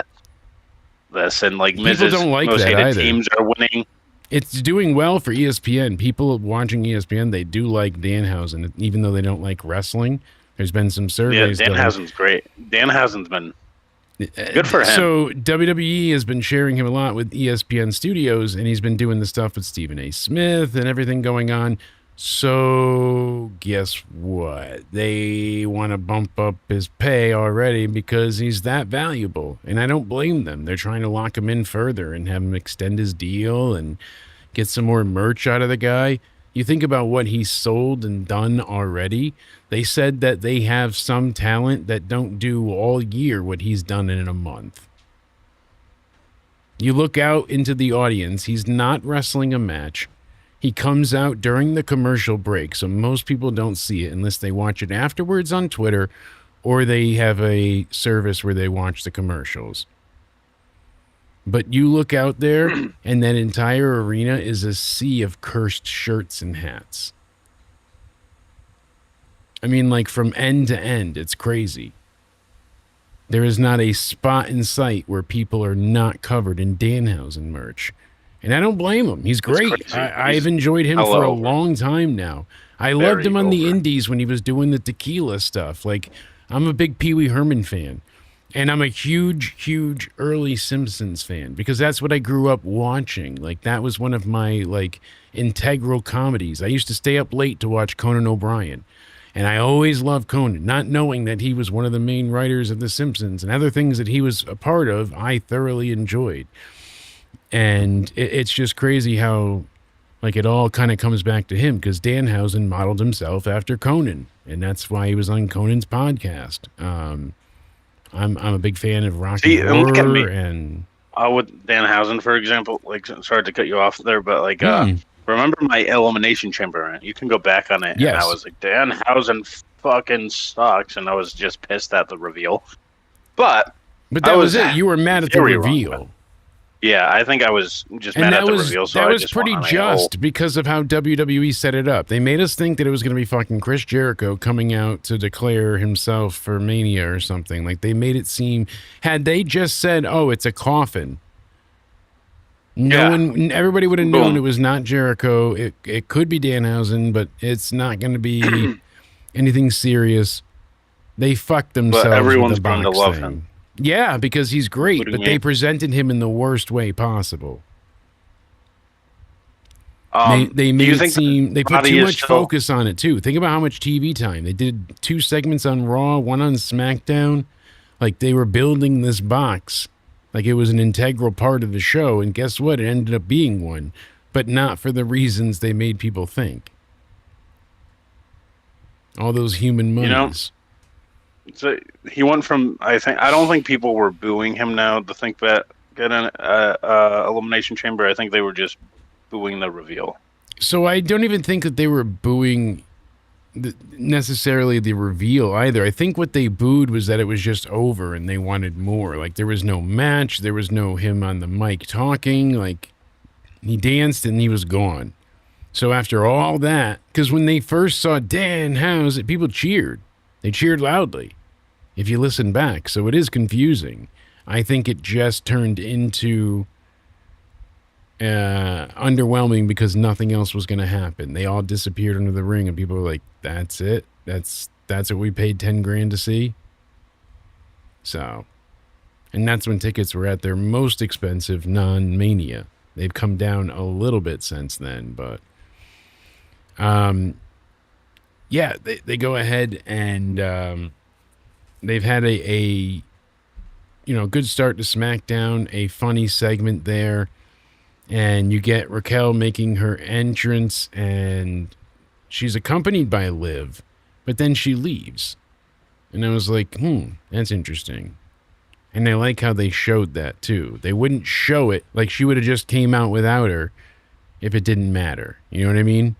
E: this, and like
B: People
E: Miz's
B: don't like
E: most
B: that
E: hated
B: either.
E: teams are winning.
B: It's doing well for ESPN. People watching ESPN, they do like Danhausen, even though they don't like wrestling. There's been some
E: Yeah,
B: surveys done.
E: Danhausen's great. Danhausen's been good for him.
B: So WWE has been sharing him a lot with ESPN Studios, and he's been doing the stuff with Stephen A. Smith and everything going on. So guess what? They want to bump up his pay already because he's that valuable. And I don't blame them. They're trying to lock him in further and have him extend his deal and get some more merch out of the guy. You think about what he's sold and done already. They said that they have some talent that don't do all year what he's done in a month. You look out into the audience. He's not wrestling a match. He comes out during the commercial break, so most people don't see it unless they watch it afterwards on Twitter or they have a service where they watch the commercials. But you look out there, and that entire arena is a sea of cursed shirts and hats. I mean, like from end to end, it's crazy. There is not a spot in sight where people are not covered in Danhausen merch. And I don't blame him. He's great. I've enjoyed him for a long time now. I loved him on the indies when he was doing the tequila stuff. Like, I'm a big Pee Wee Herman fan. And I'm a huge, huge early Simpsons fan because that's what I grew up watching. Like, that was one of my, like, integral comedies. I used to stay up late to watch Conan O'Brien. And I always loved Conan, not knowing that he was one of the main writers of The Simpsons and other things that he was a part of, I thoroughly enjoyed. And it's just crazy how, like, it all kind of comes back to him because Danhausen modeled himself after Conan. And that's why he was on Conan's podcast. I'm a big fan of Rocky Horror and
E: with Danhausen, for example. Like, sorry to cut you off there, but like, remember my Elimination Chamber? You can go back on it.
B: Yes.
E: And I was like, Danhausen fucking sucks, and I was just pissed at the reveal. But
B: that was it. You were mad at the reveal.
E: Yeah, I think I was just mad at the reveal. So
B: that
E: I
B: was
E: just
B: pretty
E: went on
B: just because of how WWE set it up. They made us think that it was going to be fucking Chris Jericho coming out to declare himself for Mania or something. Like, they made it seem, had they just said, oh, it's a coffin, Everybody would have known
E: Boom.
B: it was not Jericho. It could be Danhausen, but it's not going to be anything serious. They fucked themselves with
E: everyone's
B: the
E: going to
B: box
E: love
B: thing.
E: him.
B: Yeah, because he's great,
E: Including
B: but they
E: me.
B: presented him in the worst way possible. They
E: Do you
B: made it
E: think
B: seem they put
E: Roddy
B: too
E: is
B: much
E: still-
B: focus on it too. Think about how much TV time they did. 2 segments on Raw, 1 on SmackDown. Like they were building this box, like it was an integral part of the show. And guess what? It ended up being one, but not for the reasons they made people think. All those human monies.
E: So he went from I don't think people were booing him now to think that get an elimination chamber. I think they were just booing the reveal.
B: So I don't even think that they were booing necessarily the reveal either. I think what they booed was that it was just over and they wanted more. Like there was no match, there was no him on the mic talking. Like he danced and he was gone. So after all that, because when they first saw Danhausen, people cheered. They cheered loudly, if you listen back. So it is confusing. I think it just turned into underwhelming because nothing else was going to happen. They all disappeared under the ring, and people were like, "That's it. That's what we paid $10,000 to see." So, and that's when tickets were at their most expensive, non-Mania. They've come down a little bit since then, but yeah, they go ahead and they've had a good start to SmackDown, a funny segment there. And you get Raquel making her entrance, and she's accompanied by Liv, but then she leaves. And I was like, that's interesting. And I like how they showed that, too. They wouldn't show it like she would have just came out without her if it didn't matter. You know what I mean?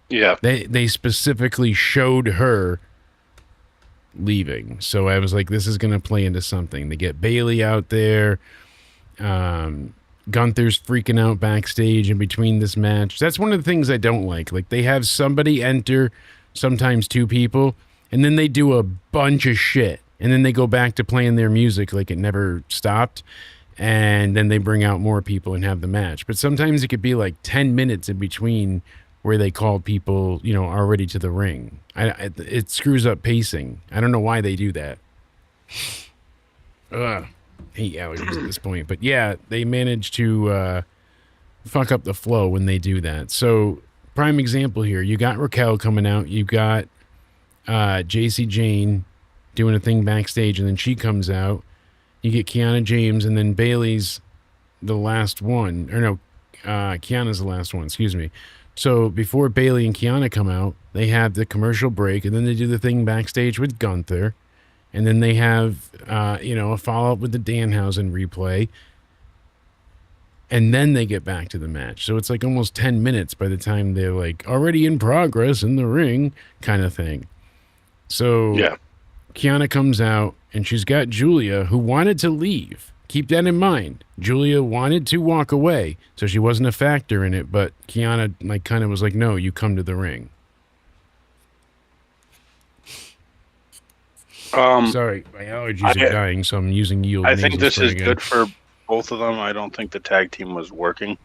E: Yeah.
B: They specifically showed her leaving. So I was like, this is going to play into something. They get Bayley out there. Gunther's freaking out backstage in between this match. That's one of the things I don't like. Like they have somebody enter, sometimes 2 people, and then they do a bunch of shit. And then they go back to playing their music like it never stopped. And then they bring out more people and have the match. But sometimes it could be like 10 minutes in between where they call people, already to the ring. It screws up pacing. I don't know why they do that. Hate allergies at this point. But yeah, they manage to fuck up the flow when they do that. So prime example here, you got Raquel coming out, you got Jacy Jayne doing a thing backstage, and then she comes out. You get Kiana James, and then Bayley's the last one. Or no, Kiana's the last one, excuse me. So before Bayley and Kiana come out, they have the commercial break, and then they do the thing backstage with Gunther. And then they have, a follow-up with the Danhausen replay. And then they get back to the match. So it's like almost 10 minutes by the time they're like already in progress in the ring kind of thing. So
E: Yeah.
B: Kiana comes out, and she's got Julia, who wanted to leave. Keep that in mind. Julia wanted to walk away, so she wasn't a factor in it. But Kiana kind of was like, no, you come to the ring. Sorry, my allergies are dying, so I'm using yield.
E: I think
B: nasal
E: this
B: spray
E: is
B: again.
E: good for both of them. I don't think the tag team was working.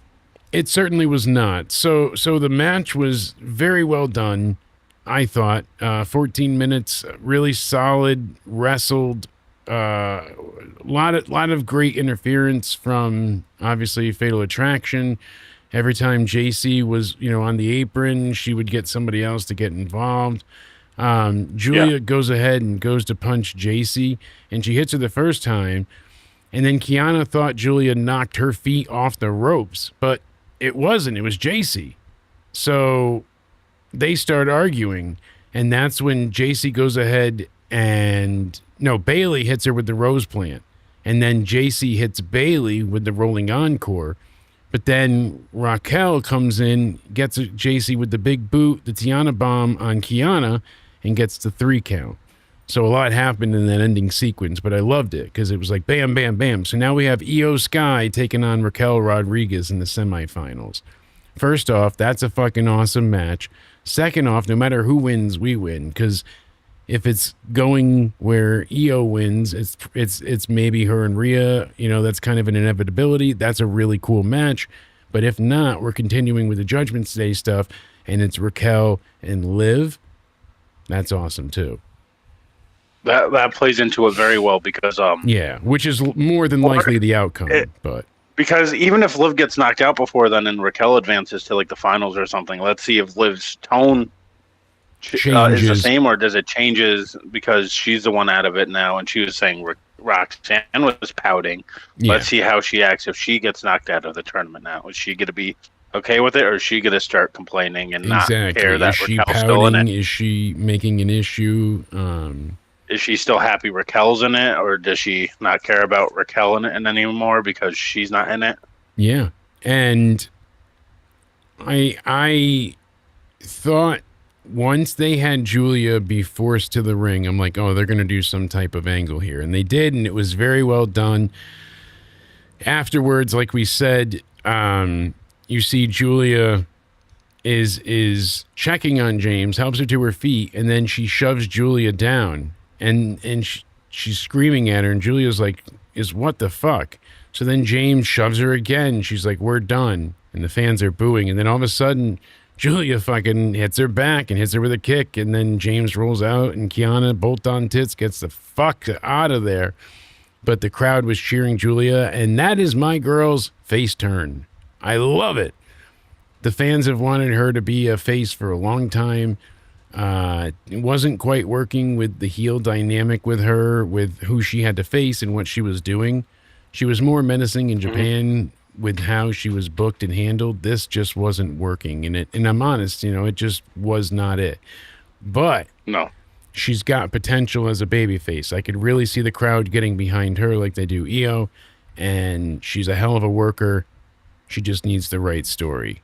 B: It certainly was not. So the match was very well done, I thought. 14 minutes, really solid, wrestled. Lot of great interference from obviously Fatal Attraction. Every time Jacy was, on the apron, she would get somebody else to get involved. Julia goes ahead and goes to punch Jacy, and she hits her the first time. And then Kiana thought Julia knocked her feet off the ropes, but it wasn't. It was Jacy. So they start arguing, and that's when Jacy goes ahead and Bayley hits her with the rose plant, and then Jacy hits Bayley with the rolling encore. But then Raquel comes in, gets Jacy with the big boot, the Tiana bomb on Kiana, and gets the 3 count. So a lot happened in that ending sequence, but I loved it because it was like bam, bam, bam. So now we have Io Sky taking on Raquel Rodriguez in the semifinals. First off, that's a fucking awesome match. Second off, no matter who wins, we win, because if it's going where Io wins, it's maybe her and Rhea. You know, that's kind of an inevitability. That's a really cool match. But if not, we're continuing with the Judgment Day stuff, and it's Raquel and Liv. That's awesome too.
E: That plays into it very well because
B: yeah, which is more than likely the outcome. But
E: because even if Liv gets knocked out before then and Raquel advances to like the finals or something, let's see if Liv's tone is the same or does it changes because she's the one out of it now and she was saying Roxanne was pouting. Yeah. Let's see how she acts if she gets knocked out of the tournament now. Is she going to be okay with it or is she going to start complaining and not care that Raquel's still in it?
B: Is she making an issue?
E: Is she still happy Raquel's in it, or does she not care about Raquel in it anymore because she's not in it?
B: Yeah, and I thought once they had Julia be forced to the ring, I'm like, oh, they're going to do some type of angle here, and they did, and it was very well done. Afterwards, like we said, you see Julia is checking on James, helps her to her feet, and then she shoves Julia down. And she's screaming at her, and Julia's like, what the fuck? So then James shoves her again. She's like, we're done. And the fans are booing. And then all of a sudden, Julia fucking hits her back and hits her with a kick. And then James rolls out, and Kiana, bolt-on tits, gets the fuck out of there. But the crowd was cheering Julia, and that is my girl's face turn. I love it. The fans have wanted her to be a face for a long time. It wasn't quite working with the heel dynamic with her, with who she had to face and what she was doing. She was more menacing in Japan with how she was booked and handled. This just wasn't working. And I'm honest, it just was not it. But
E: no,
B: she's got potential as a babyface. I could really see the crowd getting behind her like they do Io, and she's a hell of a worker. She just needs the right story.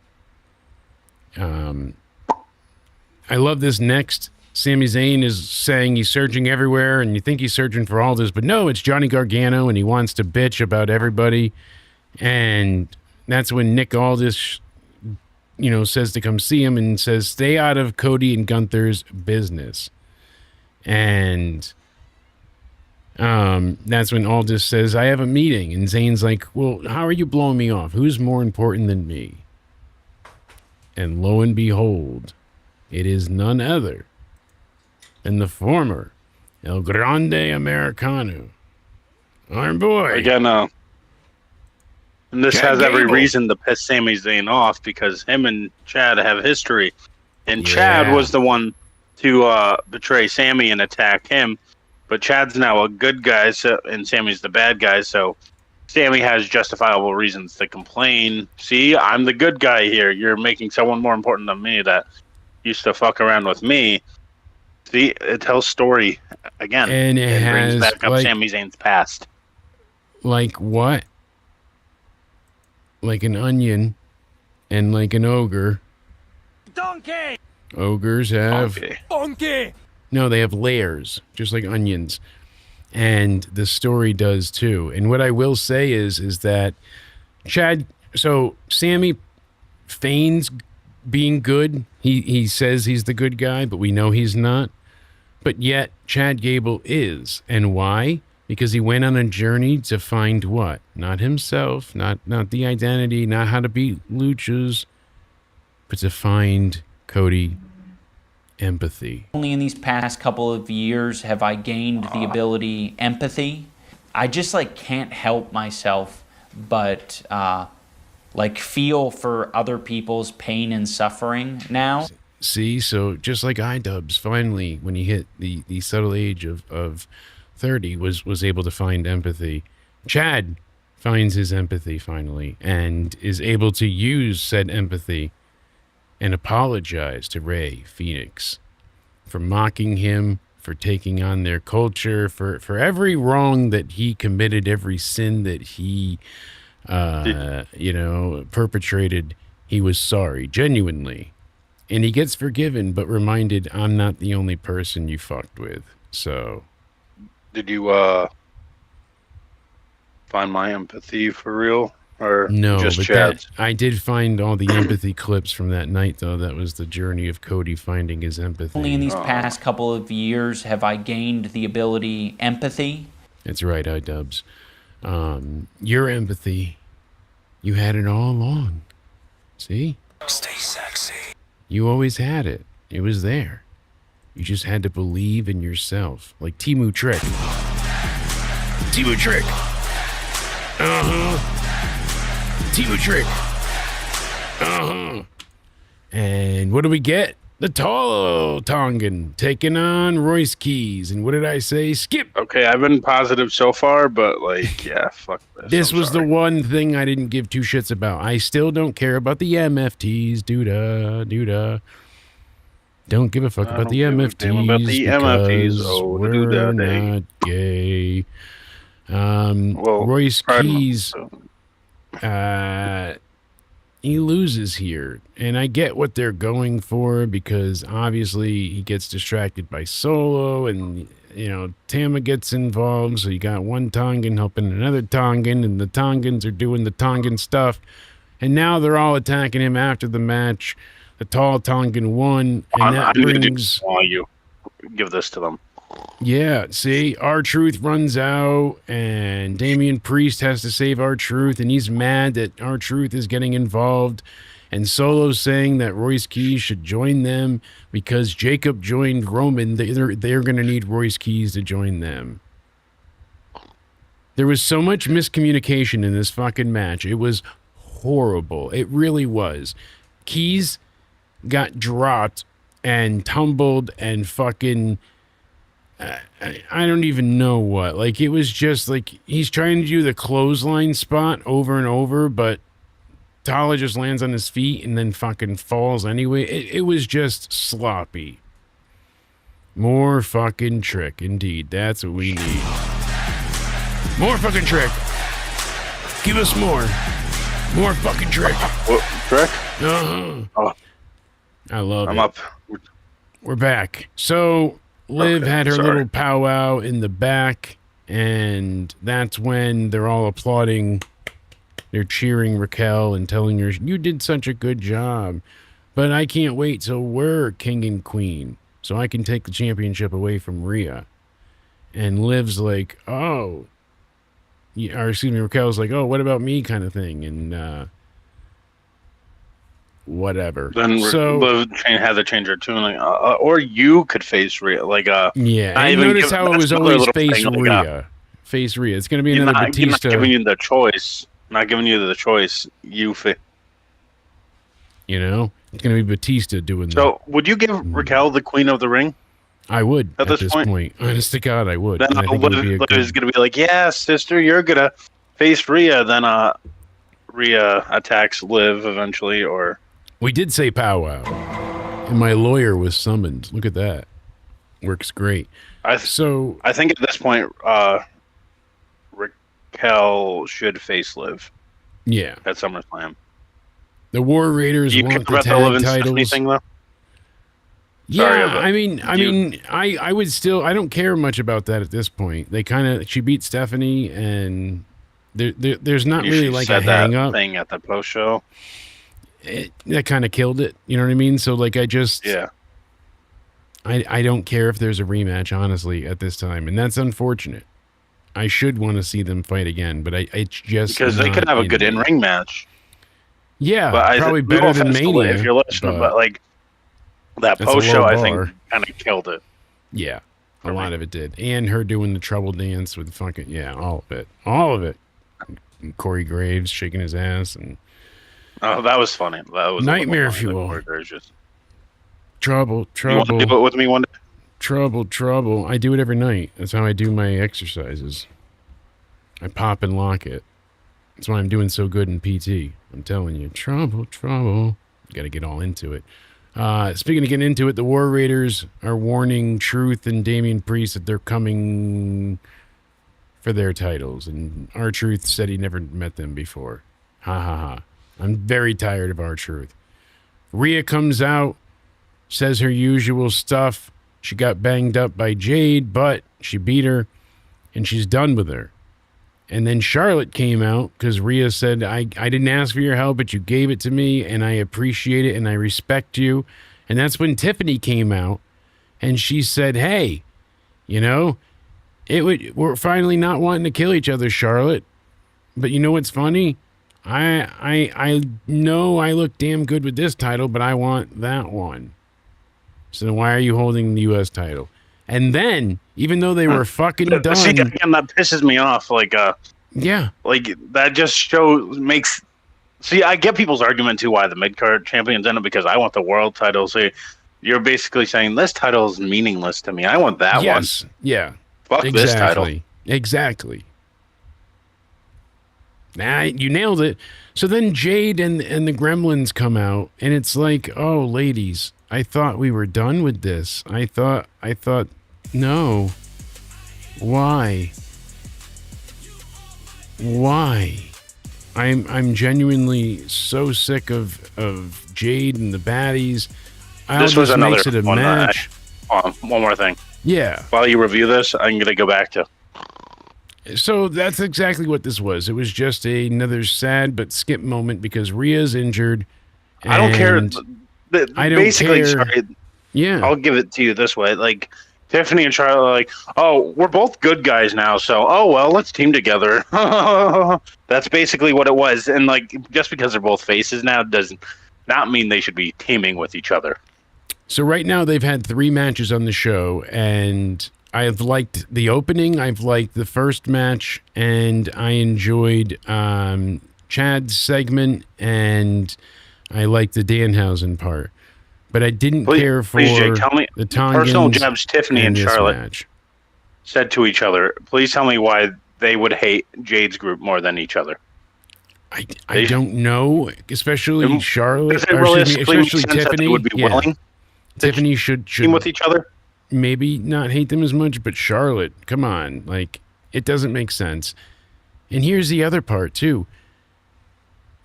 B: I love this next. Sami Zayn is saying he's searching everywhere, and you think he's searching for all this, but no, it's Johnny Gargano, and he wants to bitch about everybody. And that's when Nick Aldis, says to come see him and says, stay out of Cody and Gunther's business. And that's when Aldis says, I have a meeting. And Zayn's like, well, how are you blowing me off? Who's more important than me? And lo and behold, it is none other than the former El Grande Americano, our boy.
E: Again, and this
B: Chad
E: has every
B: Gable.
E: reason to piss Sami Zayn off because him and Chad have history. And Chad was the one to betray Sami and attack him. But Chad's now a good guy, and Sami's the bad guy, so Sami has justifiable reasons to complain. See, I'm the good guy here. You're making someone more important than me that used to fuck around with me. See, it tells story again.
B: And it
E: brings
B: has,
E: back up Sami Zayn's past.
B: Like what? Like an onion and like an ogre.
C: Donkey!
B: Ogres have...
C: Donkey!
B: No, they have layers, just like onions. And the story does too. And what I will say is that Sami feigns being good. He says he's the good guy, but we know he's not. But yet Chad Gable is. And why? Because he went on a journey to find what? Not himself, not the identity, not how to beat luchas, but to find Cody empathy.
F: Only in these past couple of years have I gained the ability empathy. I just can't help myself but feel for other people's pain and suffering now.
B: See, so just like iDubbbz, finally, when he hit the subtle age of 30, was able to find empathy. Chad finds his empathy finally and is able to use said empathy and apologize to Rey Fenix for mocking him, for taking on their culture, for every wrong that he committed, every sin that he, perpetrated. He was sorry, genuinely. And he gets forgiven, but reminded, I'm not the only person you fucked with. So.
E: Did you find my empathy for real? or
B: No,
E: just
B: but
E: Chad's?
B: I did find all the empathy clips from that night, though. That was the journey of Cody finding his empathy.
F: Only in these past couple of years have I gained the ability empathy.
B: That's right, iDubbbz. Your empathy, you had it all along. See?
A: Stay sexy.
B: You always had it. It was there. You just had to believe in yourself. Like Timu Trick. Timu Trick. Timu Trick. And what do we get? The Talla Tongan taking on Royce Keys. And what did I say? Skip.
E: Okay, I've been positive so far, but like, yeah, fuck this.
B: This
E: I'm
B: was
E: sorry.
B: the one thing I didn't give two shits about. I still don't care about the MFTs. Doo-da. Don't give a fuck about the
E: don't give a
B: MFTs.
E: damn about the MFTs.
B: Because
E: Oh, the
B: we're
E: doo-dah day.
B: not gay.
E: Well,
B: Royce
E: pardon-
B: Keys, he loses here. And I get what they're going for because obviously he gets distracted by Solo and, Tama gets involved. So you got one Tongan helping another Tongan and the Tongans are doing the Tongan stuff. And now they're all attacking him after the match. The tall Tongan won. And that brings...
E: Why you give this to them?
B: Yeah, see, R-Truth runs out, and Damian Priest has to save R-Truth, and he's mad that R-Truth is getting involved, and Solo's saying that Royce Keys should join them because Jacob joined Roman. They're going to need Royce Keys to join them. There was so much miscommunication in this fucking match. It was horrible. It really was. Keys got dropped and tumbled and fucking... I don't even know what. Like, it was just like he's trying to do the clothesline spot over and over, but Talla just lands on his feet and then fucking falls anyway. It was just sloppy. More fucking Trick, indeed. That's what we need. More fucking Trick. Give us more. More fucking Trick.
E: What, Trick?
B: Uh-huh.
E: Oh,
B: I love it.
E: I'm up.
B: We're back. So... Liv
E: Okay,
B: had her
E: sorry.
B: little powwow in the back, and that's when they're all applauding. They're cheering Raquel and telling her, you did such a good job. But I can't wait till we're king and queen, so I can take the championship away from Rhea. And Liv's like, oh. Raquel's like, oh, what about me kind of thing. And, whatever.
E: Then Liv had to change her tune, like, or you could face Rhea, like
B: yeah.
E: not
B: And
E: even
B: notice
E: give-
B: how it
E: that's
B: was
E: another
B: always
E: little
B: face
E: thing, like,
B: Rhea. Face Rhea. It's going to be
E: you're
B: another
E: not
B: Batista.
E: giving you the choice. Not giving you the choice. It's
B: going to be Batista doing that.
E: So, would you give Raquel the Queen of the Ring?
B: I would
E: At this point?
B: Honest to God, I would.
E: Then
B: And I think it would be a
E: Liv is
B: good...
E: going to be like, yeah, sister, you're going to face Rhea. Then Rhea attacks Liv eventually, or...
B: We did say powwow. And my lawyer was summoned. Look at that. Works great.
E: I
B: So,
E: think at this point, Raquel should face Liv
B: yeah.
E: at SummerSlam.
B: The War Raiders
E: Do you care
B: want the
E: about the Liv
B: tag
E: and Stephanie
B: titles.
E: thing, though?
B: Yeah,
E: Sorry, but
B: I would still... I don't care much about that at this point. They kind of... She beat Stephanie, and there's not
E: You
B: really
E: should
B: like
E: said
B: a
E: that
B: hang-up.
E: thing at the post show.
B: That kind of killed it. You know what I mean? So, like, I just...
E: Yeah.
B: I don't care if there's a rematch, honestly, at this time. And that's unfortunate. I should want to see them fight again, but it's just
E: Because they could
B: not
E: have a good
B: me.
E: in-ring match.
B: Yeah,
E: But
B: probably
E: no
B: better than
E: offense to Liv,
B: Mania.
E: if you're listening, but like that
B: That's a
E: post show,
B: low
E: I
B: bar.
E: think kind of killed it.
B: Yeah, a
E: For
B: lot
E: me.
B: of it did. And her doing the trouble dance with fucking... Yeah, all of it. All of it. And Corey Graves shaking his ass and...
E: Oh, that was funny. That was
B: Nightmare
E: funny.
B: fuel.
E: Just,
B: Trouble,
E: you want
B: trouble,
E: to do it with me one day?
B: trouble. I do it every night. That's how I do my exercises. I pop and lock it. That's why I'm doing so good in PT. I'm telling you. Trouble. Got to get all into it. Speaking of getting into it, the War Raiders are warning Truth and Damian Priest that they're coming for their titles. And R-Truth said he never met them before. Ha ha ha. I'm very tired of R-Truth. Rhea comes out, says her usual stuff. She got banged up by Jade, but she beat her, and she's done with her. And then Charlotte came out because Rhea said, I didn't ask for your help, but you gave it to me, and I appreciate it, and I respect you. And that's when Tiffany came out, and she said, hey, we're finally not wanting to kill each other, Charlotte. But you know what's funny? I know I look damn good with this title, but I want that one. So then why are you holding the U.S. title? And then, even though they were fucking done...
E: See, again, that pisses me off.
B: Yeah.
E: That just makes... See, I get people's argument, too, why the mid-card champions end up, because I want the world title. So you're basically saying, this title is meaningless to me. I want that one.
B: Yes. Yeah.
E: Fuck this title.
B: Exactly. Nah, you nailed it. So then Jade and the Gremlins come out, and it's like, oh, ladies, I thought we were done with this. I thought, no. Why? I'm genuinely so sick of Jade and the baddies.
E: This was another
B: makes it a
E: one.
B: match.
E: One more thing.
B: Yeah.
E: While you review this, I'm going to go back to...
B: So that's exactly what this was. It was just another sad but skip moment because Rhea's injured.
E: I don't care.
B: I don't
E: basically,
B: care.
E: Sorry,
B: yeah.
E: I'll give it to you this way. Tiffany and Charlotte are like, oh, we're both good guys now, so, let's team together. That's basically what it was. And, just because they're both faces now does not mean they should be teaming with each other.
B: So right now they've had 3 matches on the show, and I've liked the opening, I've liked the first match, and I enjoyed Chad's segment, and I liked the Danhausen part. But I didn't care for
E: Jake, tell me,
B: the Tongans
E: personal jabs Tiffany and Charlotte
B: match.
E: Said to each other. Please tell me why they would hate Jade's group more than each other.
B: I don't know, especially Charlotte.
E: Does it realistically make
B: especially
E: sense that
B: Tiffany.
E: they would be willing
B: Tiffany should
E: team with each other?
B: Maybe not hate them as much, but Charlotte, come on. It doesn't make sense. And here's the other part, too.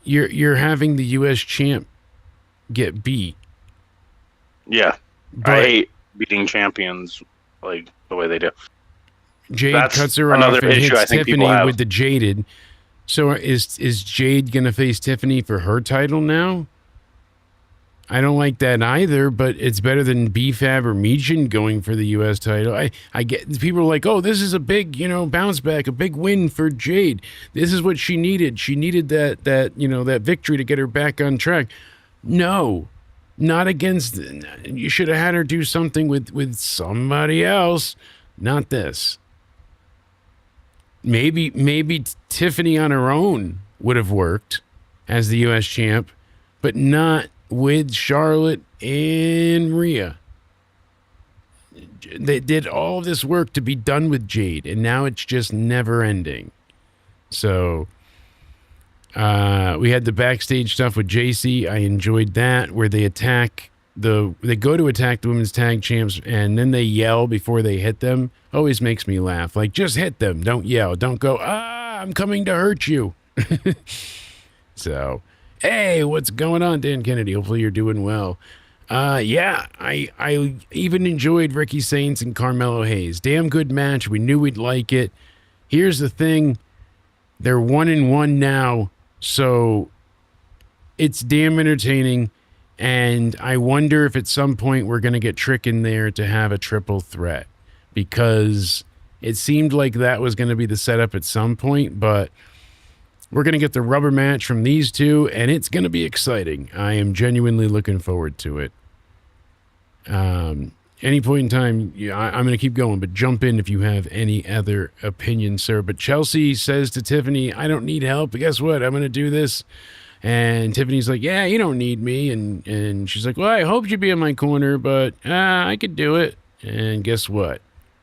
B: You're having the U.S. champ get beat.
E: Yeah. I hate beating champions the way they do.
B: Jade
E: That's
B: cuts her off
E: another
B: and
E: issue I
B: hits
E: think people
B: Tiffany
E: have.
B: with the jaded. So is Jade going to face Tiffany for her title now? I don't like that either, but it's better than BFAB or Michin going for the U.S. title. I get people are like, oh, this is a big, bounce back, a big win for Jade. This is what she needed. She needed that victory to get her back on track. No, not against. You should have had her do something with somebody else, not this. Maybe Tiffany on her own would have worked as the U.S. champ, but not with Charlotte and Rhea. They did all this work to be done with Jade, and now it's just never ending. So we had the backstage stuff with Jacy. I enjoyed that, where they go to attack the women's tag champs, and then they yell before they hit them. Always makes me laugh. Just hit them. Don't yell. Don't go, I'm coming to hurt you. So, hey, what's going on, Dan Kennedy? Hopefully you're doing well. I even enjoyed Ricky Saints and Carmelo Hayes. Damn good match. We knew we'd like it. Here's the thing. They're 1-1 now, so it's damn entertaining. And I wonder if at some point we're going to get Trick in there to have a triple threat, because it seemed like that was going to be the setup at some point, but we're going to get the rubber match from these two, and it's going to be exciting. I am genuinely looking forward to it. Any point in time, I'm going to keep going, but jump in if you have any other opinions, sir. But Chelsea says to Tiffany, I don't need help, but guess what? I'm going to do this. And Tiffany's like, yeah, you don't need me. And she's like, well, I hoped you'd be in my corner, but I could do it. And guess what?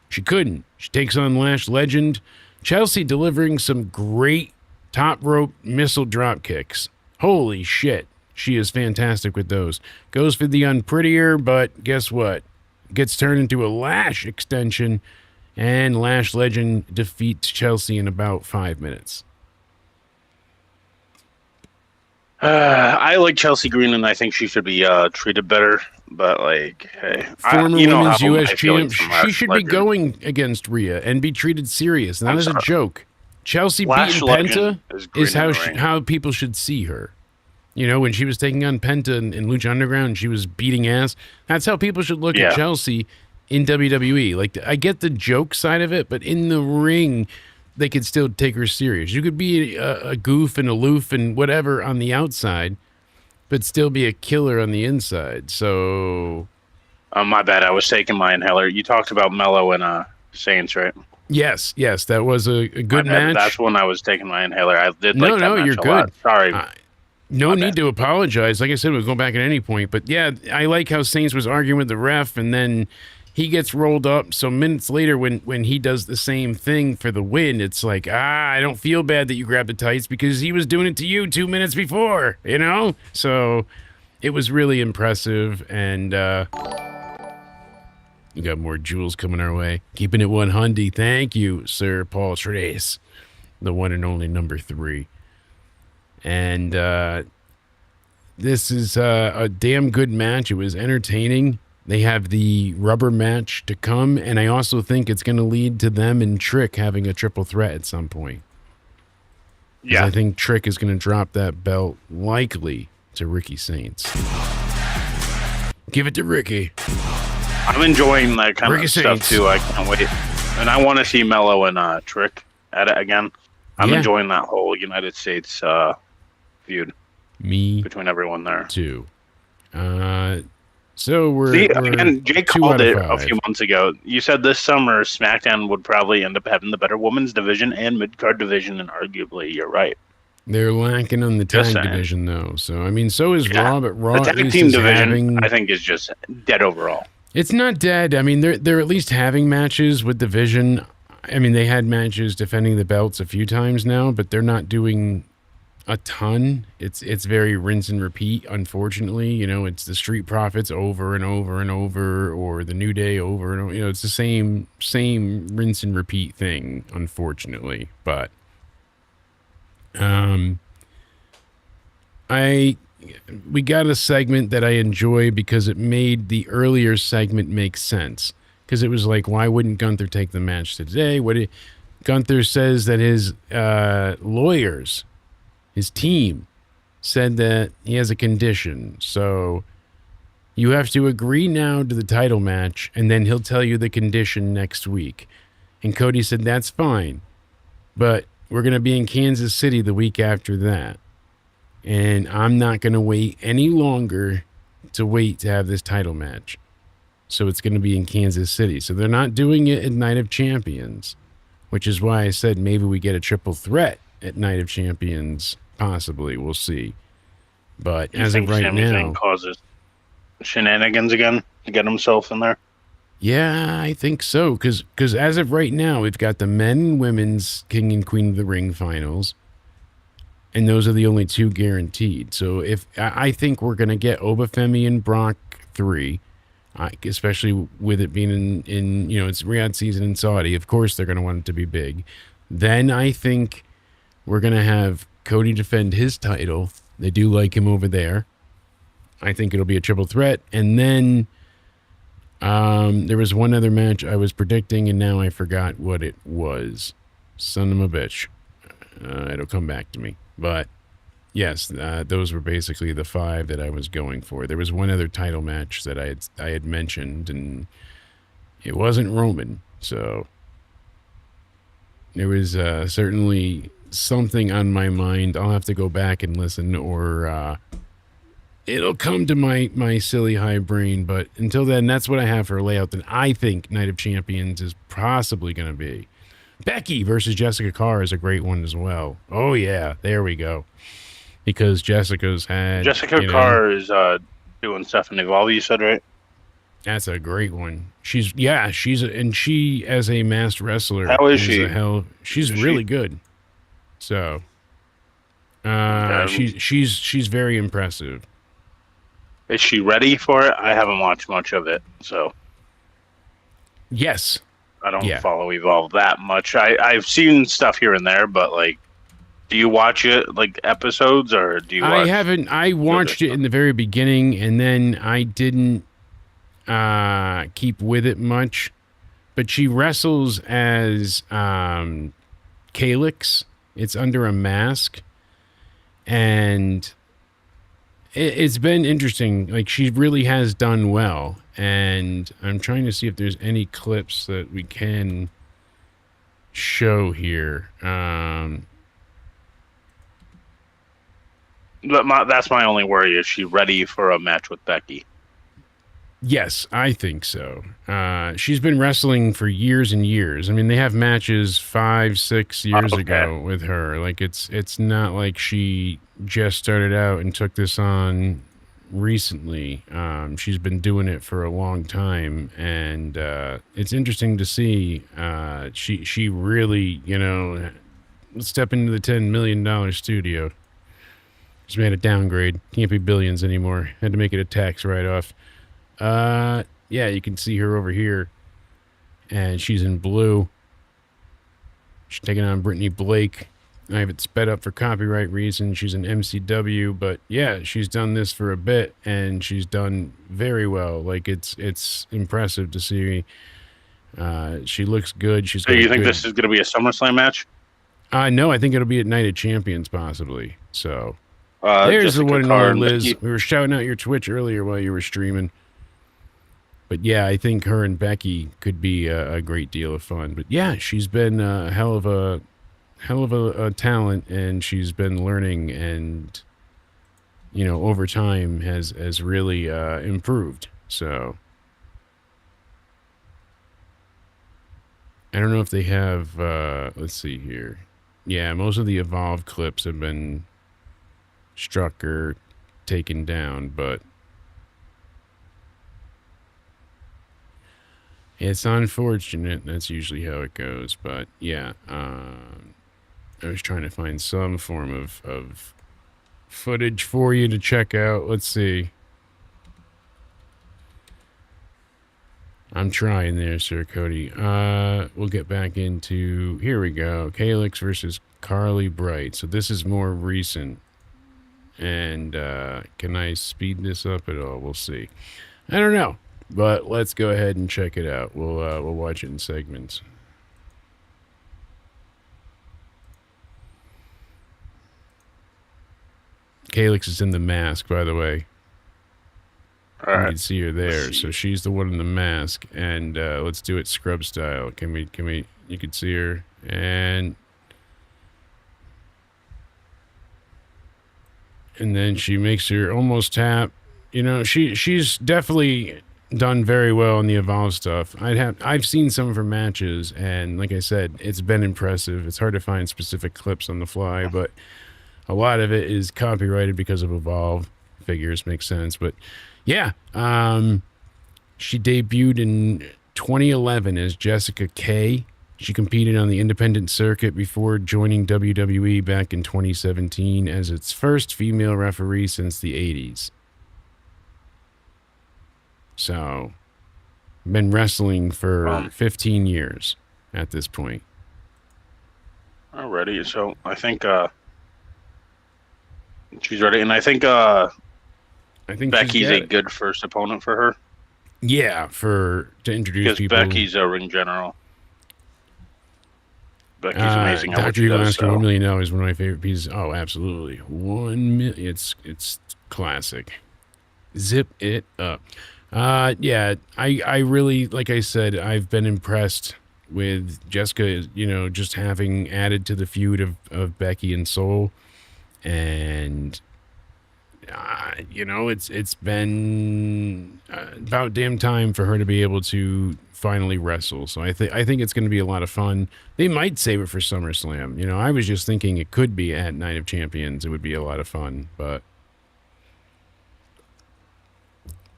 B: She couldn't. She takes on Lash Legend. Chelsea delivering some great top rope missile drop kicks. Holy shit. She is fantastic with those. Goes for the unprettier, but guess what? Gets turned into a Lash extension, and Lash Legend defeats Chelsea in about 5 minutes.
E: I like Chelsea Green, and I think she should be treated better. But hey,
B: former women's U.S. champ, she should be
E: Legend.
B: going against Rhea and be treated serious, not as a joke. Chelsea
E: Lash
B: beating
E: Legend
B: Penta
E: is great
B: is
E: in the ring.
B: how people should see her. You know, when she was taking on Penta in Lucha Underground, and she was beating ass. That's how people should look at Chelsea in WWE. Like, I get the joke side of it, but in the ring, they could still take her serious. You could be a goof and aloof and whatever on the outside, but still be a killer on the inside. So,
E: My bad. I was taking my inhaler. You talked about Mello and Saints, right?
B: yes, that was a good match.
E: That's when I was taking my inhaler. I did
B: No,
E: like that match
B: you're
E: a
B: good.
E: lot. Sorry.
B: No need to apologize. Like I said, we'll go back at any point. But yeah, I like how Saints was arguing with the ref, and then he gets rolled up. So minutes later, when he does the same thing for the win, it's like, I don't feel bad that you grabbed the tights because he was doing it to you 2 minutes before, you know? So it was really impressive, and you got more jewels coming our way. Keeping it 100. Thank you, Sir Paul Trace, the one and only number 3. And this is a damn good match. It was entertaining. They have the rubber match to come, and I also think it's going to lead to them and Trick having a triple threat at some point.
E: Yeah.
B: I think Trick is going to drop that belt likely to Ricky Saints. Give it to Ricky.
E: I'm enjoying that kind
B: Ricky
E: of stuff
B: Saints.
E: too. I can't wait. And I want to see Mello and Trick at it again. I'm enjoying that whole United States feud
B: Me
E: between everyone there.
B: too. So we're
E: again, Jay
B: 2
E: called
B: out of
E: it a
B: 5.
E: few months ago. You said this summer SmackDown would probably end up having the better women's division and mid-card division, and arguably you're right.
B: They're lacking on the
E: Just
B: tag
E: saying.
B: division, though. So, I mean, so is Raw, but Raw
E: The
B: at
E: tag
B: least
E: team
B: is
E: division,
B: having...
E: I think, is just dead overall.
B: It's not dead. I mean, they're at least having matches with division. I mean, they had matches defending the belts a few times now, but they're not doing a ton. It's very rinse and repeat, unfortunately. You know, it's the Street Profits over and over and over, or the New Day over and over. You know, it's the same rinse and repeat thing, unfortunately. But we got a segment that I enjoy because it made the earlier segment make sense. Because it was like, why wouldn't Gunther take the match today? Gunther says that his lawyers, his team, said that he has a condition. So you have to agree now to the title match, and then he'll tell you the condition next week. And Cody said, that's fine. But we're going to be in Kansas City the week after that. And I'm not going to wait any longer to have this title match. So it's going to be in Kansas City. So they're not doing it at Night of Champions, which is why I said maybe we get a triple threat at Night of Champions. Possibly. We'll see. But as of right
E: Sami
B: now...
E: Zayn causes shenanigans again to get himself in there?
B: Yeah, I think so. Because as of right now, we've got the men and women's King and Queen of the Ring finals. And those are the only 2 guaranteed. So if I think we're going to get Obafemi and Brock 3, especially with it being in it's Riyadh season in Saudi. Of course, they're going to want it to be big. Then I think we're going to have Cody defend his title. They do like him over there. I think it'll be a triple threat. And then there was one other match I was predicting, and now I forgot what it was. Son of a bitch. It'll come back to me. But yes, those were basically the 5 that I was going for. There was one other title match that I had mentioned, and it wasn't Roman. So there was certainly something on my mind. I'll have to go back and listen, or it'll come to my silly high brain. But until then, that's what I have for a layout that I think Night of Champions is possibly going to be. Becky versus Jessica Carr is a great one as well. Oh, yeah. There we go. Because Jessica
E: Carr is doing stuff in Evolve, you said, right?
B: That's a great one. She as a masked wrestler.
E: How is she?
B: She's really good. So, she's very impressive.
E: Is she ready for it? I haven't watched much of it, so.
B: Yes.
E: I don't follow Evolve that much. I've seen stuff here and there, but like, do you watch it like episodes, or do you?
B: I haven't. I watched it in the very beginning, and then I didn't keep with it much. But she wrestles as calyx. It's under a mask, and it's been interesting. Like, she really has done well, and I'm trying to see if there's any clips that we can show here.
E: That's my only worry. Is she ready for a match with Becky?
B: Yes, I think so. She's been wrestling for years and years. I mean, they have matches 5-6 years ago with her. Like, it's not like she just started out and took this on recently. She's been doing it for a long time, and it's interesting to see. She really, step into the $10 million studio. Just made a downgrade. Can't be billions anymore. Had to make it a tax write-off. Yeah, you can see her over here, and she's in blue. She's taking on Brittany Blake. I have it sped up for copyright reasons. She's an MCW, but yeah, she's done this for a bit, and she's done very well. Like, it's impressive to see. She looks good. She's.
E: So you think this is going to be a SummerSlam match?
B: No, I think it'll be at Night of Champions, possibly. So. There's the one and only Liz. We were shouting out your Twitch earlier while you were streaming. But yeah, I think her and Becky could be a great deal of fun. But yeah, she's been a hell of a talent, and she's been learning, and over time has really improved. So I don't know if they have. Let's see here. Yeah, most of the Evolve clips have been struck or taken down, but it's unfortunate. That's usually how it goes. But yeah, I was trying to find some form of footage for you to check out. Let's see. I'm trying there, Sir Cody. We'll get back into, here we go, Calyx versus Carly Bright. So this is more recent. And can I speed this up at all? We'll see. I don't know, but let's go ahead and check it out. We'll watch it in segments. Calyx is in the mask, by the way.
E: All right.
B: You can see her there. So she's the one in the mask, and let's do it scrub style. Can we? You can see her, and then she makes her almost tap. She's definitely done very well in the Evolve stuff. I've seen some of her matches, and like I said, it's been impressive. It's hard to find specific clips on the fly, but a lot of it is copyrighted because of Evolve. Figures, make sense. But yeah, she debuted in 2011 as Jessica K. She competed on the independent circuit before joining WWE back in 2017 as its first female referee since the 80s. So, been wrestling for 15 years at this point.
E: Alrighty, so I think she's ready, and I think Becky's a good first opponent for her.
B: Yeah, to introduce people.
E: Because Becky's a ring general. Becky's amazing.
B: Dr. Evil asking $1 million is one of my favorite pieces. Oh, absolutely. 1 million. It's classic. Zip it up. Yeah, I really, like I said, I've been impressed with Jessica, just having added to the feud of Becky and Soul. And, it's been about damn time for her to be able to finally wrestle. So I think it's going to be a lot of fun. They might save it for SummerSlam. I was just thinking it could be at Night of Champions. It would be a lot of fun, but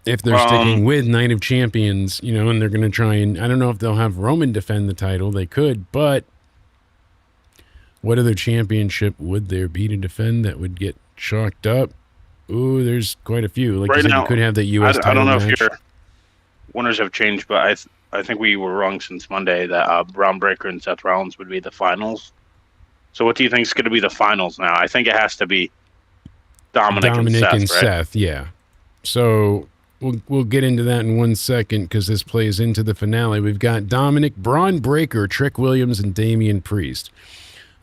B: if they're sticking with Night of Champions, and they're going to try and, I don't know if they'll have Roman defend the title. They could, but what other championship would there be to defend that would get chalked up? Ooh, there's quite a few. Like right you said, you could have that U.S. title
E: I don't know
B: match.
E: If your winners have changed, but I think we were wrong since Monday that Braun Breaker and Seth Rollins would be the finals. So what do you think is going to be the finals now? I think it has to be Dominik and Seth, right?
B: Yeah. So we'll get into that in 1 second because this plays into the finale. We've got Dominik, Braun Breaker, Trick Williams, and Damian Priest.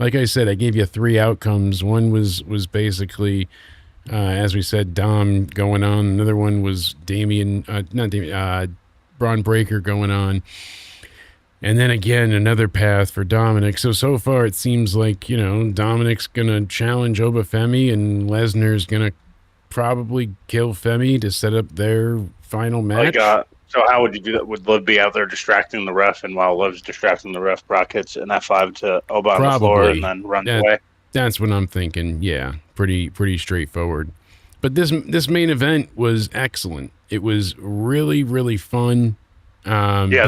B: like I said, I gave you 3 outcomes. One was basically, as we said, Dom going on. Another one was Braun Breaker going on. And then again, another path for Dominik. So far it seems like, Dominik's going to challenge Obafemi and Lesnar's going to probably kill Femi to set up their final match.
E: So how would you do that? Would Liv be out there distracting the ref, and while Liv's distracting the ref, Brock hits an F5 to Oba on the floor and then runs away?
B: That's what I'm thinking. Yeah, pretty straightforward. But this main event was excellent. It was really, really fun.
E: This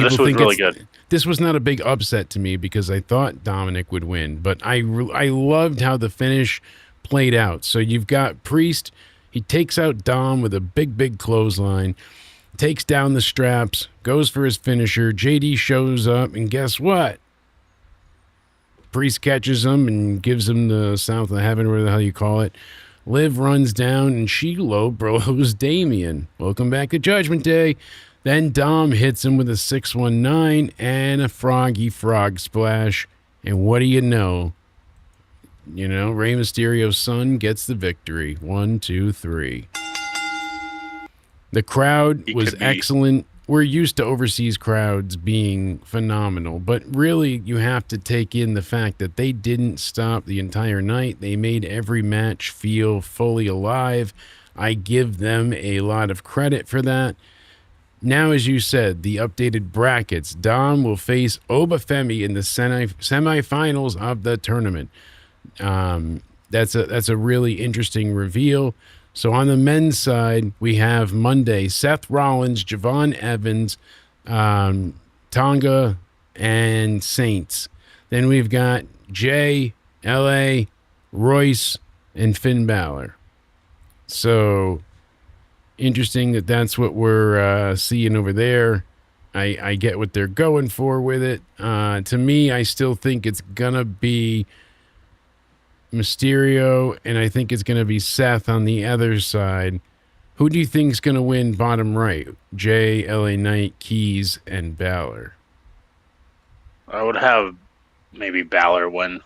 E: was really good.
B: This was not a big upset to me because I thought Dominik would win, but I loved how the finish played out. So you've got Priest. He takes out Dom with a big clothesline, takes down the straps, goes for his finisher. JD shows up, and guess what? Priest catches him and gives him the South of Heaven, whatever the hell you call it. Liv runs down, and she low blows Damian. Welcome back to Judgment Day. Then Dom hits him with a 619 and a froggy frog splash. And what do you know? Rey Mysterio's son gets the victory. 1, 2, 3. The crowd was excellent. We're used to overseas crowds being phenomenal, but really you have to take in the fact that they didn't stop the entire night. They made every match feel fully alive. I give them a lot of credit for that. Now, as you said, the updated brackets. Dom will face Obafemi in the semifinals of the tournament. That's a really interesting reveal. So on the men's side, we have Monday, Seth Rollins, Javon Evans, Tonga, and Saints. Then we've got Jay, LA, Royce, and Finn Balor. So interesting that's what we're seeing over there. I get what they're going for with it. To me, I still think it's going to be Mysterio, and I think it's going to be Seth on the other side. Who do you think is going to win bottom right? Jay, LA Knight, Keys, and Balor.
E: I would have maybe Balor win.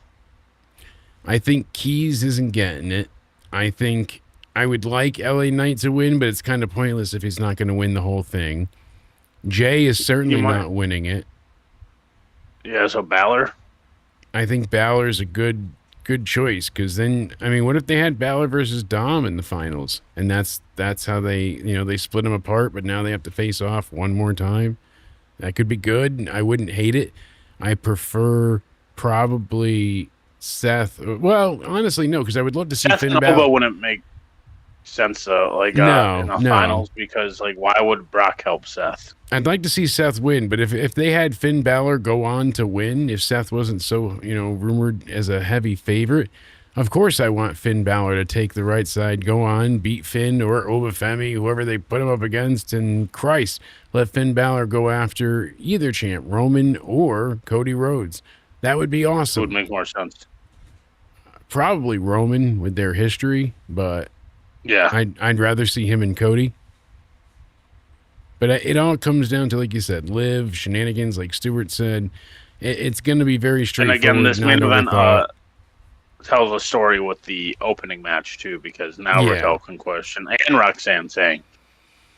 B: I think Keys isn't getting it. I think I would like LA Knight to win, but it's kind of pointless if he's not going to win the whole thing. Jay is certainly not winning it.
E: Yeah, so Balor?
B: I think Balor's a good choice, because then, what if they had Balor versus Dom in the finals, and that's how they split them apart, but now they have to face off one more time? That could be good. I wouldn't hate it. I prefer probably Seth. Well, honestly, no, because I would love to see
E: Seth
B: Finn Balor.
E: Wouldn't make sense in the finals, because why would Brock help Seth?
B: I'd like to see Seth win, but if they had Finn Balor go on to win, if Seth wasn't so, rumored as a heavy favorite, of course I want Finn Balor to take the right side, go on, beat Finn or Obafemi, whoever they put him up against, and Christ, let Finn Balor go after either champ, Roman or Cody Rhodes. That would be awesome.
E: It would make more sense.
B: Probably Roman with their history, but
E: yeah,
B: I'd rather see him and Cody. But it all comes down to, like you said, Liv, shenanigans, like Stewart said. It's going to be very straightforward.
E: And again, this main event tells a story with the opening match, too, because now Raquel can question, and Roxanne saying,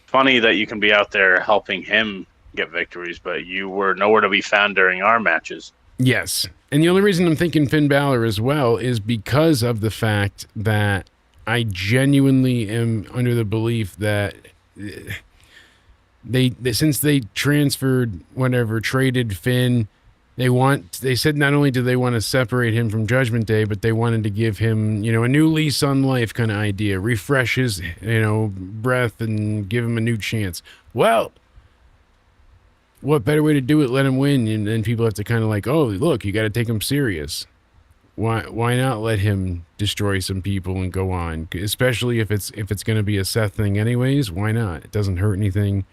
E: funny that you can be out there helping him get victories, but you were nowhere to be found during our matches.
B: Yes. And the only reason I'm thinking Finn Balor as well is because of the fact that I genuinely am under the belief that they since they transferred traded Finn, they said not only do they want to separate him from Judgment Day, but they wanted to give him, a new lease on life kind of idea, refresh his, breath and give him a new chance. Well, what better way to do it? Let him win, and then people have to kind of oh, look, you got to take him serious. Why not let him destroy some people and go on? Especially if it's going to be a Seth thing anyways. Why not? It doesn't hurt anything.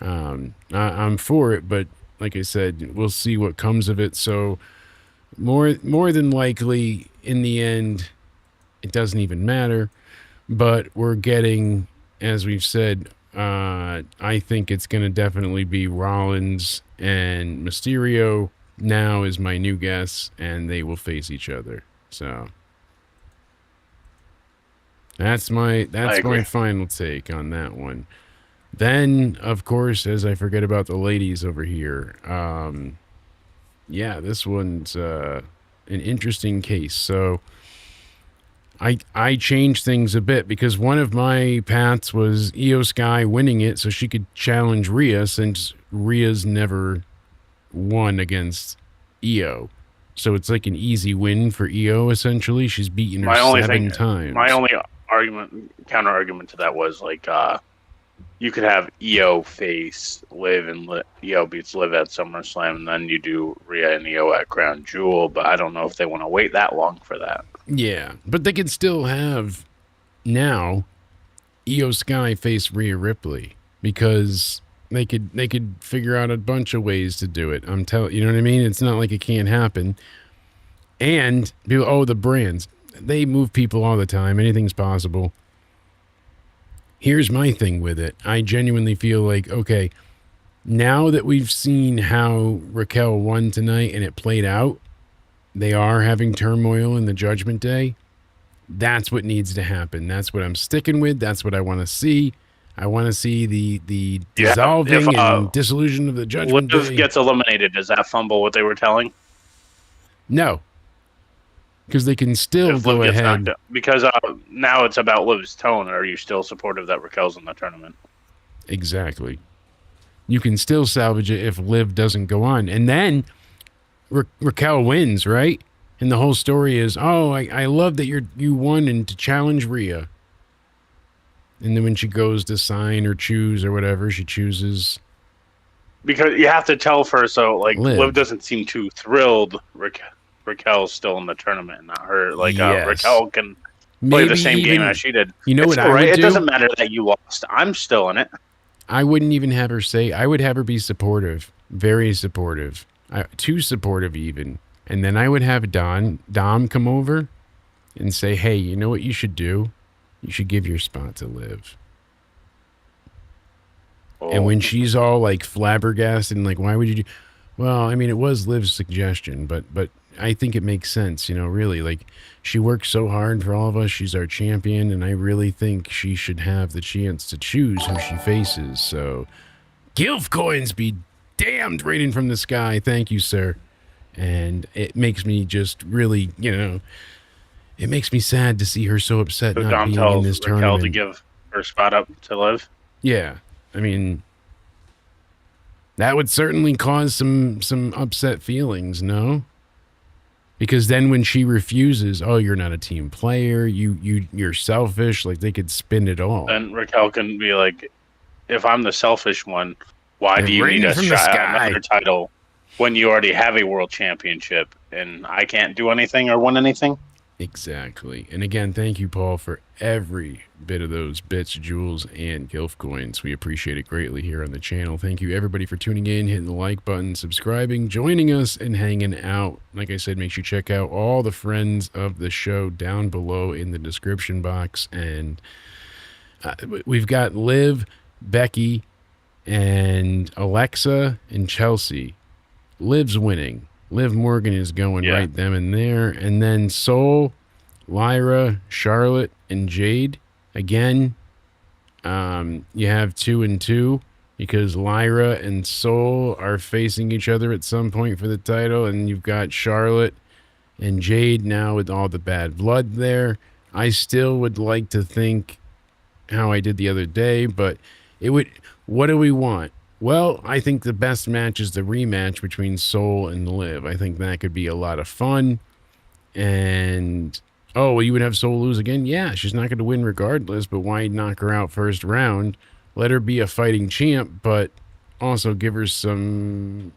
B: I'm for it, but like I said, we'll see what comes of it. So more than likely, in the end, it doesn't even matter. But we're getting, as we've said, I think it's going to definitely be Rollins and Mysterio. now is my new guess, and they will face each other. So that's my final take on that one. Then, of course, as I forget about the ladies over here, yeah, this one's an interesting case. So I changed things a bit because one of my paths was Io Sky winning it so she could challenge Rhea, since Rhea's never won against Io. So it's like an easy win for Io, essentially. She's beaten her 7 times.
E: My only counter argument to that was like, you could have Io face Liv, and Io beats Liv at SummerSlam, and then you do Rhea and Io at Crown Jewel, but I don't know if they want to wait that long for that.
B: Yeah, but they could still have now Io Sky face Rhea Ripley, because they could figure out a bunch of ways to do it. I'm telling you, know what I mean? It's not like it can't happen. And people, the brands, they move people all the time. Anything's possible. Here's my thing with it. I genuinely feel like, okay, now that we've seen how Raquel won tonight and it played out, they are having turmoil in the Judgment Day. That's what needs to happen. That's what I'm sticking with. That's what I want to see. I want to see the dissolving and dissolution of the Judgment Day.
E: Liv gets eliminated. Does that fumble what they were telling?
B: No. Because they can still go ahead.
E: Because now it's about Liv's tone. Are you still supportive that Raquel's in the tournament?
B: Exactly. You can still salvage it if Liv doesn't go on. And then Raquel wins, right? And the whole story is, I love that you won and to challenge Rhea. And then when she goes to sign or choose or whatever, she chooses.
E: Because you have to tell first, so like Liv doesn't seem too thrilled. Raquel's still in the tournament, not her. Like Raquel can play the same game as she did.
B: You know what I would do?
E: It doesn't matter that you lost. I'm still in it.
B: I wouldn't even have her say. I would have her be supportive, very supportive, too supportive even. And then I would have Dom come over and say, "Hey, you know what you should do? You should give your spot to Liv." And when she's all like flabbergasted and like, "Why would you do?" Well, I mean, it was Liv's suggestion, but I think it makes sense, really. Like, she works so hard for all of us. She's our champion, and I really think she should have the chance to choose who she faces. So, Gilf coins be damned, raining from the sky. Thank you, sir. And it makes me just really, it makes me sad to see her so upset not being in this tournament.
E: Raquel to give her spot up to Liv?
B: Yeah. I mean, that would certainly cause some upset feelings, no? Because then when she refuses, you're not a team player, you're selfish, like they could spin it all.
E: Then Raquel can be like, if I'm the selfish one, why do you need a shot at another title when you already have a world championship and I can't do anything or win anything?
B: Exactly. And again, thank you, Paul, for every bit of those bits, jewels, and Gilf coins. We appreciate it greatly here on the channel. Thank you, everybody, for tuning in, hitting the like button, subscribing, joining us, and hanging out. Like I said, make sure you check out all the friends of the show down below in the description box. And we've got Liv, Becky, and Alexa, and Chelsea. Liv's winning. Liv Morgan is going right then and there. And then Soul, Lyra, Charlotte, and Jade. Again, you have 2 and 2 because Lyra and Soul are facing each other at some point for the title. And you've got Charlotte and Jade now with all the bad blood there. I still would like to think how I did the other day, but what do we want? Well, I think the best match is the rematch between Soul and Liv. I think that could be a lot of fun. And, you would have Soul lose again? Yeah, she's not going to win regardless, but why knock her out first round? Let her be a fighting champ, but also give her some...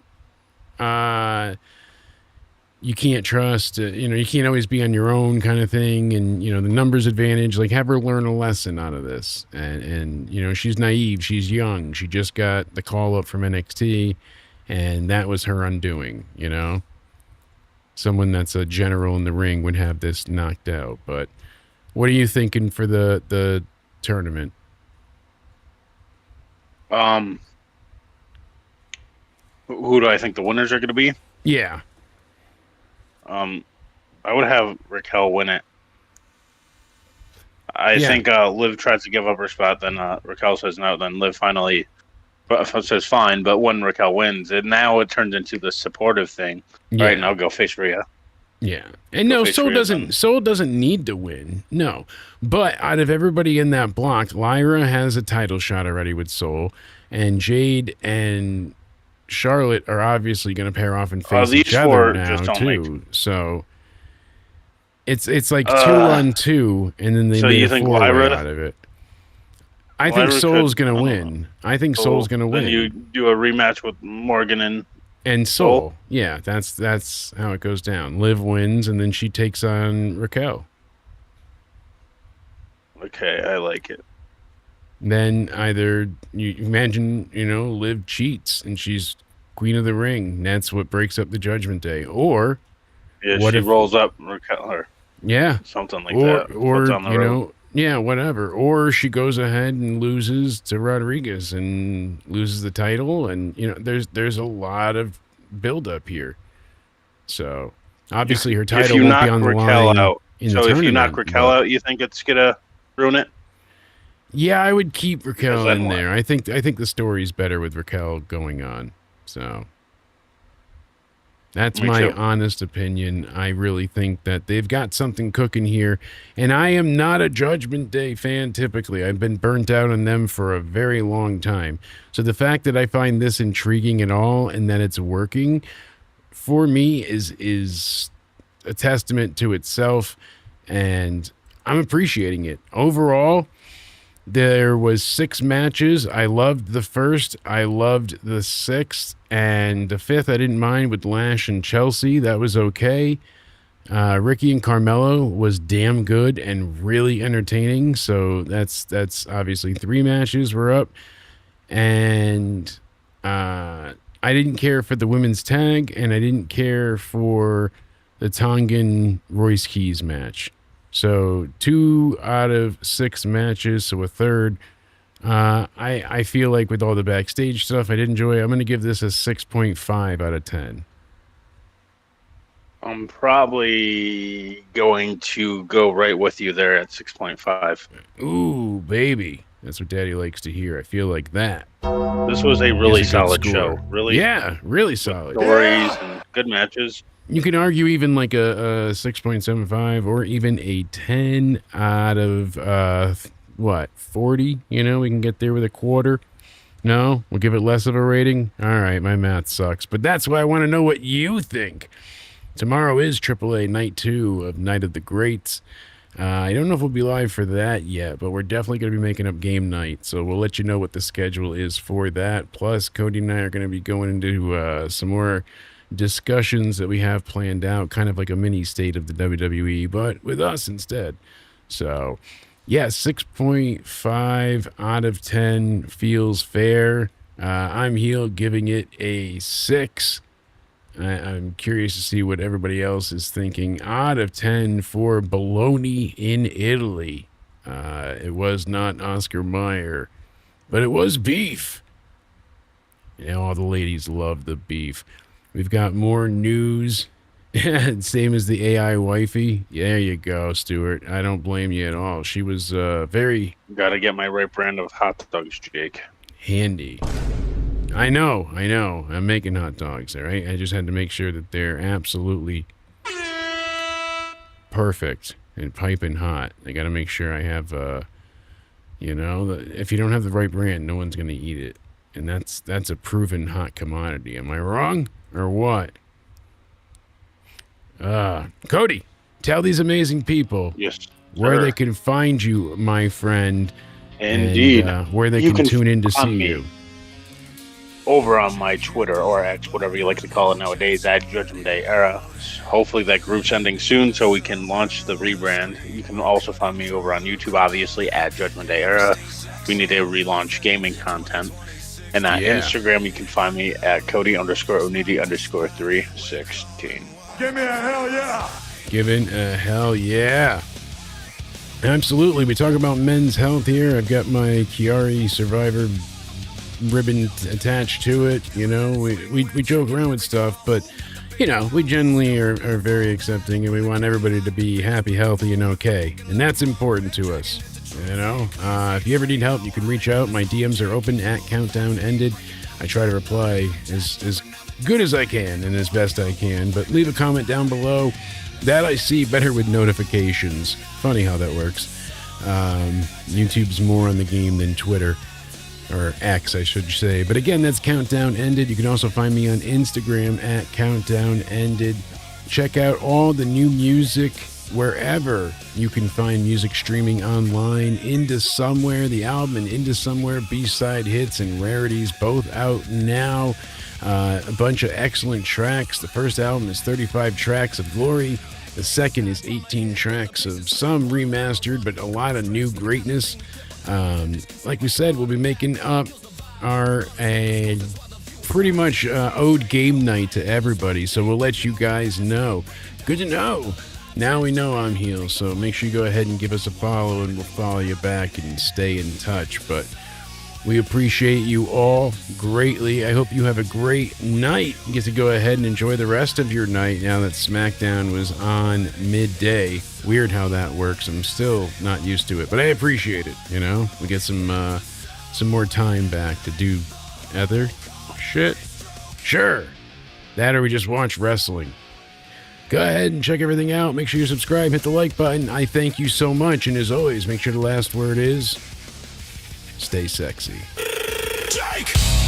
B: you can't trust, you can't always be on your own kind of thing. And, the numbers advantage, like have her learn a lesson out of this. And she's naive. She's young. She just got the call up from NXT and that was her undoing, Someone that's a general in the ring would have this knocked out. But what are you thinking for the tournament?
E: Who do I think the winners are going to be?
B: Yeah.
E: I would have Raquel win it. I think Liv tries to give up her spot, then Raquel says no, then Liv finally says fine, but when Raquel wins, and now it turns into the supportive thing.
B: Yeah.
E: Right, now go face Rhea.
B: Yeah. And no, Soul doesn't need to win. No. But out of everybody in that block, Lyra has a title shot already with Soul, and Jade and Charlotte are obviously going to pair off and face each other now too. So it's like 2-on-2, and then they made a 4-way out of it. I think Soul's going to win. I think Soul's going to win.
E: Then you do a rematch with Morgan
B: and Soul. Yeah, that's how it goes down. Liv wins, and then she takes on Raquel.
E: Okay, I like it.
B: Then either you imagine, Liv cheats and she's Queen of the Ring. And that's what breaks up the Judgment Day. Or
E: she rolls up Raquel or something like that.
B: Or yeah, whatever. Or she goes ahead and loses to Rodriguez and loses the title, and there's a lot of build up here. So obviously her title won't be on the line.
E: So if you knock Raquel out, you think it's gonna ruin it?
B: Yeah, I would keep Raquel in there. I think the story's better with Raquel going on. So that's my honest opinion. I really think that they've got something cooking here. And I am not a Judgment Day fan typically. I've been burnt out on them for a very long time. So the fact that I find this intriguing at all and that it's working for me is a testament to itself. And I'm appreciating it. Overall, there was 6 matches. I loved the first. I loved the 6th. And the 5th I didn't mind with Lash and Chelsea. That was okay. Ricky and Carmelo was damn good and really entertaining. So that's obviously 3 matches were up. And I didn't care for the women's tag. And I didn't care for the Tongan Royce Keys match. So 2 out of 6 matches, so a third. I feel like with all the backstage stuff I did enjoy, I'm going to give this a 6.5 out of 10.
E: I'm probably going to go right with you there at 6.5.
B: Ooh, baby. That's what Daddy likes to hear. I feel like that.
E: This was a really solid show. Really
B: solid.
E: Stories and good matches.
B: You can argue even like a 6.75 or even a 10 out of, 40? We can get there with a quarter. No? We'll give it less of a rating? All right, my math sucks. But that's why I want to know what you think. Tomorrow is AAA Night 2 of Night of the Greats. I don't know if we'll be live for that yet, but we're definitely going to be making up game night. So we'll let you know what the schedule is for that. Plus, Cody and I are going to be going into some more discussions that we have planned out, kind of like a mini state of the WWE, but with us instead. So, yeah, 6.5 out of 10 feels fair. I'm heel giving it a 6. I'm curious to see what everybody else is thinking. Out of 10 for Bologna in Italy. It was not Oscar Mayer, but it was beef. All the ladies love the beef. We've got more news. Same as the AI wifey. There you go, Stuart. I don't blame you at all. She was very...
E: Gotta get my right brand of hot dogs, Jake.
B: Handy. I know. I'm making hot dogs, all right? I just had to make sure that they're absolutely perfect and piping hot. I got to make sure I have, if you don't have the right brand, no one's going to eat it. And that's a proven hot commodity. Am I wrong or what? Cody, tell these amazing people where they can find you, my friend.
E: Indeed.
B: And, where they can tune in to see you.
E: Over on my Twitter or X, whatever you like to call it nowadays, at Judgment Day Era. Hopefully that group's ending soon so we can launch the rebrand. You can also find me over on YouTube, obviously, at Judgment Day Era. We need to relaunch gaming content. And on Instagram, you can find me at Cody_Onidi_316.
C: Give me a hell yeah!
B: Giving a hell yeah. Absolutely. We talk about men's health here. I've got my Chiari Survivor ribbon attached to it. We joke around with stuff, but we generally are very accepting, and we want everybody to be happy, healthy, and okay. And that's important to us. If you ever need help, you can reach out. My DMs are open at Countdown Ended. I try to reply as good as I can and as best I can, but leave a comment down below. That I see better with notifications. Funny how that works. YouTube's more on the game than Twitter, or X, I should say. But again, that's Countdown Ended. You can also find me on Instagram at Countdown Ended. Check out all the new music wherever you can find music streaming online. Into Somewhere, the album, and Into Somewhere, B-side hits and rarities, both out now. A bunch of excellent tracks. The first album is 35 tracks of glory. The second is 18 tracks of some remastered, but a lot of new greatness. Like we said, we'll be making up our pretty much ode game night to everybody, so we'll let you guys know. Good to know. Now we know I'm heel, so make sure you go ahead and give us a follow, and we'll follow you back and stay in touch. But we appreciate you all greatly. I hope you have a great night. You get to go ahead and enjoy the rest of your night now that SmackDown was on midday. Weird how that works. I'm still not used to it, but I appreciate it. We get some more time back to do other shit. Sure. That, or we just watch wrestling. Go ahead and check everything out. Make sure you subscribe, hit the like button. I thank you so much, and as always, make sure the last word is stay sexy.
C: Jake!